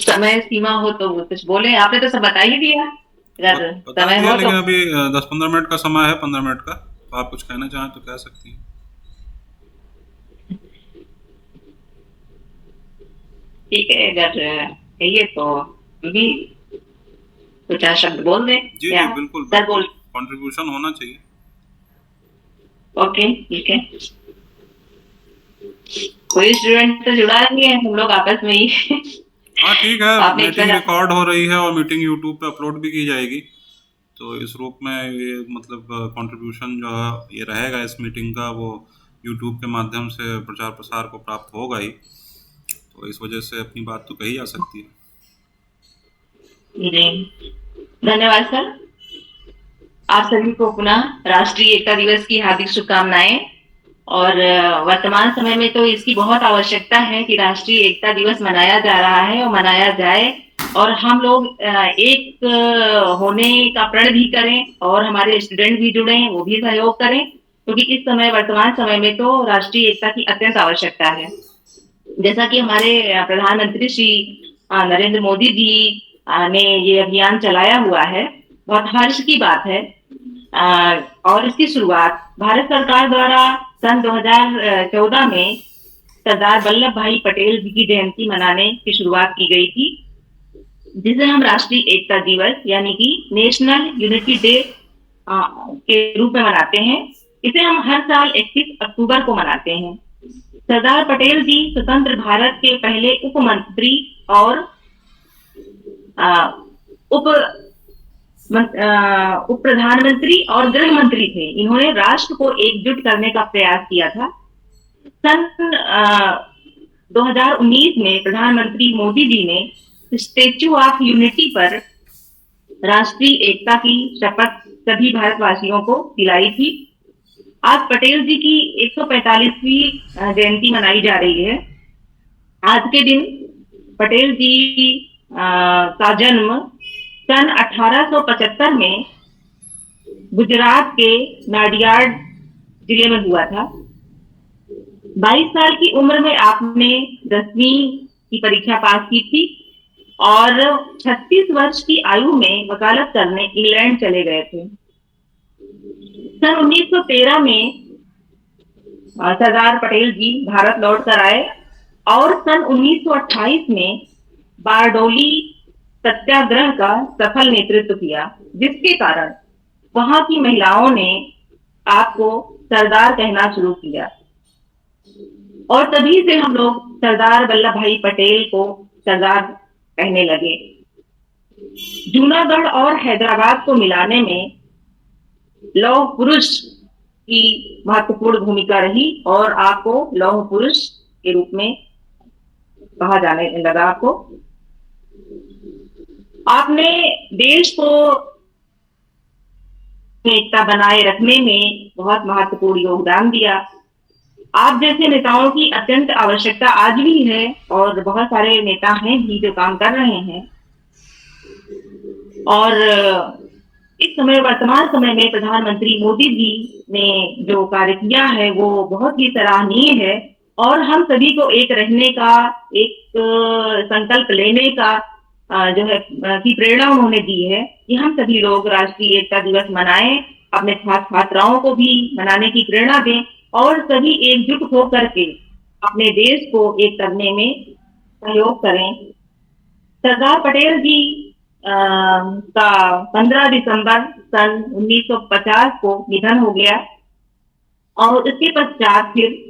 समय सीमा हो तो वो कुछ बोले, आपने तो सब बता ही दिया। अगर बता समय दिया, हो तो लेकिन अभी 10-15 मिनट का समय है, 15 मिनट का, तो आप कुछ कहना चाहें तो कह सकती हैं। ठीक है, अगर कहिए तो भी दो चार शब्द बोल दें। जी या जी, बिल्कुल सर बिल्कुल, बोल। कंट्रीब्यूशन होना चाहिए। ओके, ठीक है। कोई स्टूडेंट तो जुड़ा नहीं है, हम लोग आपस में ही हाँ ठीक है, आपने इतना मीटिंग रिकॉर्ड हो रही है और मीटिंग यूट्यूब पे अपलोड भी की जाएगी, तो इस रूप में ये मतलब कंट्रीब्यूशन जो है ये रहेगा इस मीटिंग का, वो यूट्यूब के माध्यम से प्रचार प्रसार को प्राप्त होगा ही, तो इस वजह से अपनी बात तो कही जा सकती है। जी, धन्यवाद सर। आप सभी को पुनः राष्ट्रीय एकता दिवस की हार्दिक शुभकामनाएं। और वर्तमान समय में तो इसकी बहुत आवश्यकता है कि राष्ट्रीय एकता दिवस मनाया जा रहा है और मनाया जाए, और हम लोग एक होने का प्रण भी करें, और हमारे स्टूडेंट भी जुड़े, वो भी सहयोग करें, क्योंकि इस समय वर्तमान समय में तो राष्ट्रीय एकता की अत्यंत आवश्यकता है। जैसा कि हमारे प्रधानमंत्री श्री नरेंद्र मोदी जी ने ये अभियान चलाया हुआ है, बहुत हर्ष की बात है। और इसकी शुरुआत भारत सरकार द्वारा सन 2014 में सरदार वल्लभ भाई पटेल जी की जयंती मनाने की शुरुआत की गई थी, जिसे हम राष्ट्रीय एकता दिवस यानी कि नेशनल यूनिटी डे के रूप में मनाते हैं। इसे हम हर साल 21 अक्टूबर को मनाते हैं। सरदार पटेल जी स्वतंत्र भारत के पहले उप मंत्री और उप उप प्रधानमंत्री और गृह मंत्री थे। इन्होंने राष्ट्र को एकजुट करने का प्रयास किया था। सन 2019 में प्रधानमंत्री मोदी जी ने स्टेच्यू ऑफ यूनिटी पर राष्ट्रीय एकता की शपथ सभी भारतवासियों को दिलाई थी। आज पटेल जी की 145वीं जयंती मनाई जा रही है। आज के दिन पटेल जी का जन्म सन 1875 में गुजरात के नाडियाड जिले में हुआ था। 22 साल की उम्र में आपने 10वीं की परीक्षा पास की थी और 36 वर्ष की आयु में वकालत करने इंग्लैंड चले गए थे। सन 1913 में सरदार पटेल जी भारत लौट कर आए और सन 1928 में बारडोली सत्याग्रह का सफल नेतृत्व किया, जिसके कारण वहां की महिलाओं ने आपको सरदार कहना शुरू किया, और तभी से हम लोग सरदार वल्लभ भाई पटेल को सरदार कहने लगे। जूनागढ़ और हैदराबाद को मिलाने में लौह पुरुष की महत्वपूर्ण भूमिका रही और आपको लौह पुरुष के रूप में कहा जाने लगा। आपने देश को एकता बनाए रखने में बहुत महत्वपूर्ण योगदान दिया। आप जैसे नेताओं की अत्यंत आवश्यकता आज भी है, और बहुत सारे नेता हैं भी जो काम कर रहे हैं। और इस समय वर्तमान समय में प्रधानमंत्री मोदी जी ने जो कार्य किया है वो बहुत ही सराहनीय है, और हम सभी को एक रहने का, एक संकल्प लेने का जो है की प्रेरणा उन्होंने दी है कि हम सभी लोग राष्ट्रीय एकता दिवस मनाएं, अपने छात्र छात्राओं को भी मनाने की प्रेरणा दें, और सभी एकजुट होकर के अपने देश को एक करने में सहयोग करें। सरदार पटेल जी का 15 दिसंबर सन 1950 को निधन हो गया, और इसके पश्चात फिर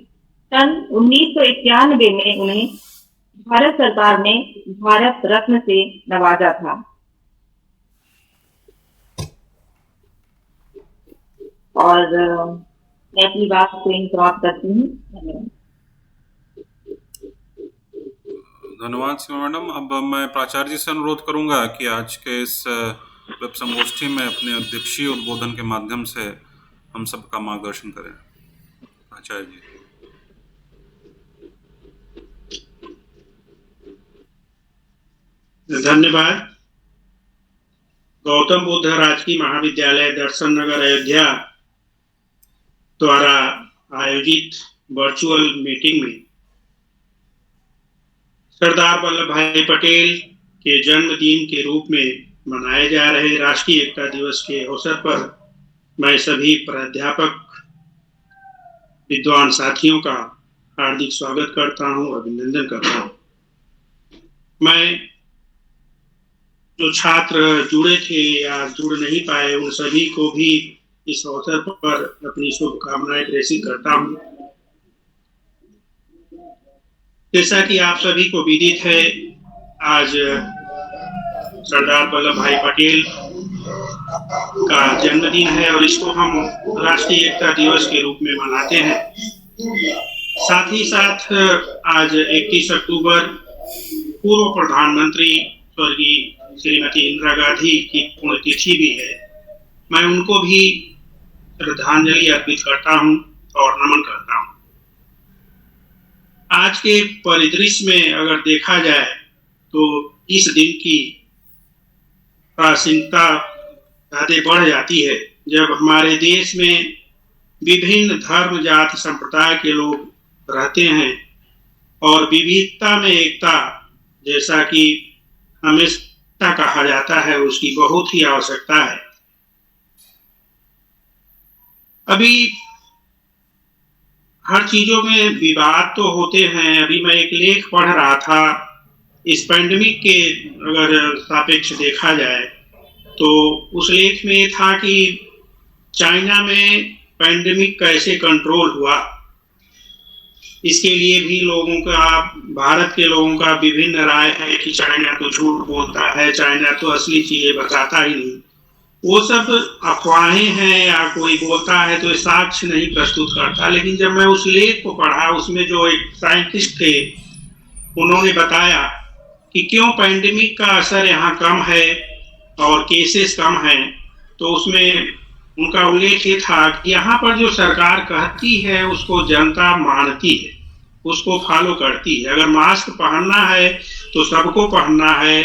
सन 1991 में उन्हें भारत सरकार ने भारत रत्न से नवाजा था। और मैं अपनी बात को समाप्त करती हूँ। धन्यवाद। धन्यवाद सीमा मैडम। अब मैं प्राचार्य जी से अनुरोध करूंगा कि आज के इस वेब संगोष्ठी में अपने अध्यक्षीय उद्बोधन के माध्यम से हम सबका मार्गदर्शन करें। प्राचार्य जी। धन्यवाद। गौतम बुद्ध राजकीय महाविद्यालय, दर्शन नगर, अयोध्या द्वारा आयोजित वर्चुअल मीटिंग में सरदार वल्लभ भाई पटेल के जन्मदिन के रूप में मनाए जा रहे राष्ट्रीय एकता दिवस के अवसर पर मैं सभी प्राध्यापक विद्वान साथियों का हार्दिक स्वागत करता हूं, अभिनंदन करता हूं। मैं जो छात्र जुड़े थे या जुड़ नहीं पाए उन सभी को भी इस अवसर पर अपनी शुभकामनाएं प्रेषित करता हूं। जैसा कि आप सभी को विदित है, आज सरदार वल्लभ भाई पटेल का जन्मदिन है और इसको हम राष्ट्रीय एकता दिवस के रूप में मनाते हैं। साथ ही साथ आज 31 अक्टूबर पूर्व प्रधानमंत्री स्वर्गीय श्रीमती इंदिरा गांधी की पुण्यतिथि भी है। मैं उनको भी श्रद्धांजलि अर्पित करता हूं और नमन करता हूं। आज के परिदृश्य में अगर देखा जाए तो इस दिन की प्रासंगिकता ज्यादा बढ़ जाती है जब हमारे देश में विभिन्न धर्म जाति संप्रदाय के लोग रहते हैं और विविधता में एकता, जैसा कि हमेशा कहा जाता है, उसकी बहुत ही आवश्यकता है। अभी हर चीजों में विवाद तो होते हैं। अभी मैं एक लेख पढ़ रहा था, इस पैंडेमिक के अगर सापेक्ष देखा जाए तो उस लेख में ये था कि चाइना में पैंडेमिक कैसे कंट्रोल हुआ। इसके लिए भी लोगों का, भारत के लोगों का विभिन्न राय है कि चाइना तो झूठ बोलता है, चाइना तो असली चीजें बताता ही नहीं। वो सब अफवाहें हैं या कोई बोलता है तो साक्ष्य नहीं प्रस्तुत करता। लेकिन जब मैं उस लेख को पढ़ा, उसमें जो एक साइंटिस्ट थे उन्होंने बताया कि क्यों पैंडेमिक का असर यहाँ कम है और केसेस कम हैं, तो उसमें उनका उल्लेख ये था कि यहाँ पर जो सरकार कहती है उसको जनता मानती है, उसको फॉलो करती है। अगर मास्क पहनना है तो सबको पहनना है,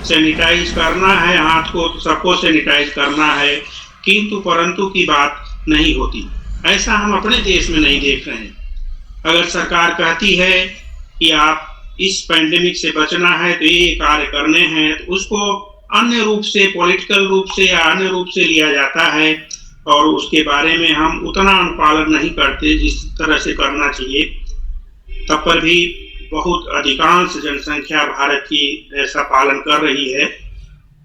सैनिटाइज करना है हाथ को तो सबको सैनिटाइज करना है, किंतु परंतु की बात नहीं होती। ऐसा हम अपने देश में नहीं देख रहे हैं। अगर सरकार कहती है कि आप इस पैंडेमिक से बचना है तो ये कार्य करने हैं, तो उसको अन्य रूप से, पॉलिटिकल रूप से या अन्य रूप से लिया जाता है और उसके बारे में हम उतना अनुपालन नहीं करते जिस तरह से करना चाहिए। तब पर भी बहुत अधिकांश जनसंख्या भारत की ऐसा पालन कर रही है।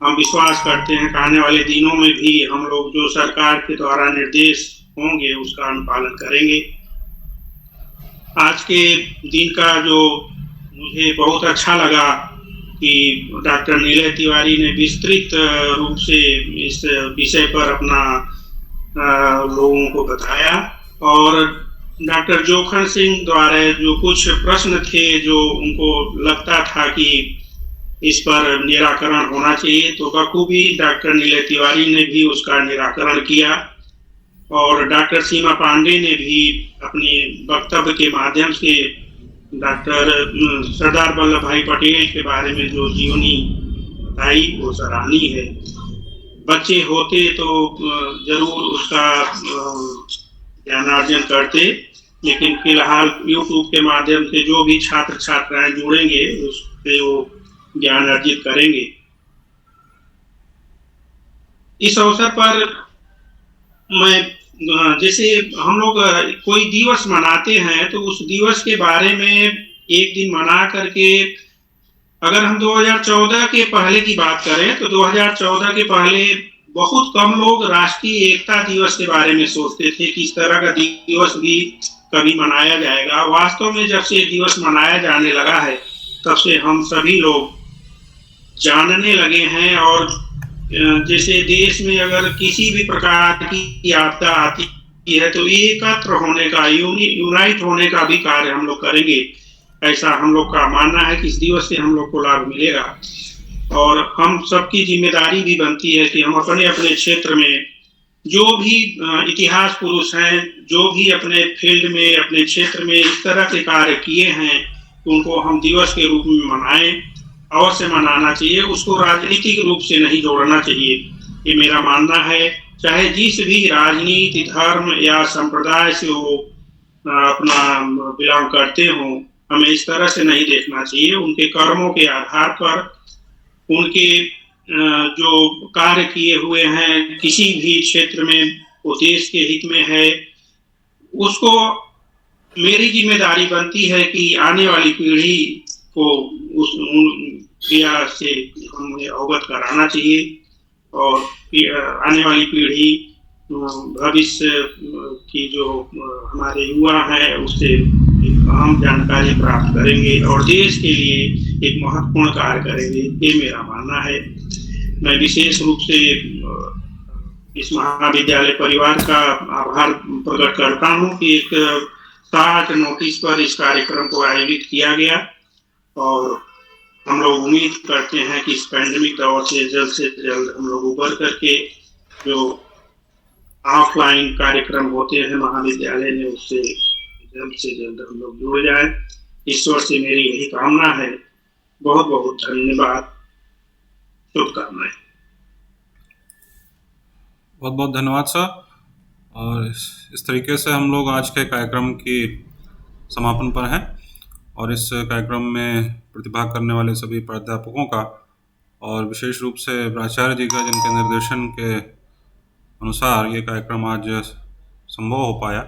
हम विश्वास करते हैं कि आने वाले दिनों में भी हम लोग जो सरकार के द्वारा निर्देश होंगे उसका अनुपालन करेंगे। आज के दिन का जो मुझे बहुत अच्छा लगा कि डॉक्टर नीलय तिवारी ने विस्तृत रूप से इस विषय पर अपना लोगों को बताया और डॉक्टर जोखन सिंह द्वारा जो कुछ प्रश्न थे जो उनको लगता था कि इस पर निराकरण होना चाहिए, तो बखूबी डॉक्टर नीलय तिवारी ने भी उसका निराकरण किया और डॉक्टर सीमा पांडे ने भी अपने वक्तव्य के माध्यम से डॉक्टर सरदार वल्लभ भाई पटेल के बारे में जो जीवनी बताई वो सराहनीय है। बच्चे होते तो जरूर उसका ज्ञानार्जन करते, लेकिन फिलहाल यूट्यूब के माध्यम से जो भी छात्र छात्राएं जुड़ेंगे उससे वो ज्ञान अर्जित करेंगे। इस अवसर पर मैं, जैसे हम लोग कोई दिवस मनाते हैं तो उस दिवस के बारे में एक दिन मना करके, अगर हम 2014 के पहले की बात करें तो 2014 के पहले बहुत कम लोग राष्ट्रीय एकता दिवस के बारे में सोचते थे कि इस तरह का दिवस भी कभी मनाया जाएगा। वास्तव में जब से दिवस मनाया जाने लगा है तब से हम सभी लोग जानने लगे हैं और जैसे देश में अगर किसी भी प्रकार की आपदा आती है तो एकत्र होने का, यूनाइट होने का भी कार्य हम लोग करेंगे। ऐसा हम लोग का मानना है कि इस दिवस से हम लोग को लाभ मिलेगा और हम सबकी जिम्मेदारी भी बनती है कि हम अपने अपने क्षेत्र में जो भी इतिहास पुरुष हैं, जो भी अपने फील्ड में, अपने क्षेत्र में इस तरह के कार्य किए हैं, उनको हम दिवस के रूप में मनाएं। अवश्य मनाना चाहिए, उसको राजनीतिक रूप से नहीं जोड़ना चाहिए, ये मेरा मानना है। चाहे जिस भी राजनीति, धर्म या संप्रदाय से वो अपना बिलोंग करते हों, हमें इस तरह से नहीं देखना चाहिए। उनके कर्मों के आधार पर, उनके जो कार्य किए हुए हैं किसी भी क्षेत्र में, वो देश के हित में है, उसको मेरी जिम्मेदारी बनती है कि आने वाली पीढ़ी को उस क्रिया से हमें अवगत कराना चाहिए और आने वाली पीढ़ी भविष्य की जो हमारे युवा हैं उससे एक अहम जानकारी प्राप्त करेंगे और देश के लिए एक महत्वपूर्ण कार्य करेंगे, ये मेरा मानना है। मैं विशेष रूप से इस महाविद्यालय परिवार का आभार प्रकट करता हूँ कि एक शार्ट नोटिस पर इस कार्यक्रम को आयोजित किया गया और हम लोग उम्मीद करते हैं कि इस पैंडेमिक दौर से जल्द हम लोग उबर करके जो ऑफलाइन कार्यक्रम होते हैं महाविद्यालय में उससे जल्द हम लोग जुड़ जाए। ईश्वर से मेरी यही कामना है। बहुत बहुत धन्यवाद, शुभकामनाएं। बहुत बहुत धन्यवाद सर। और इस तरीके से हम लोग आज के कार्यक्रम की समापन पर हैं और इस कार्यक्रम में प्रतिभाग करने वाले सभी प्राध्यापकों का और विशेष रूप से प्राचार्य जी का, जिनके निर्देशन के अनुसार ये कार्यक्रम आज संभव हो पाया,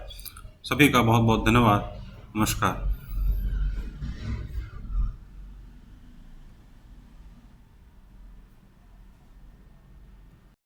सभी का बहुत बहुत धन्यवाद। नमस्कार।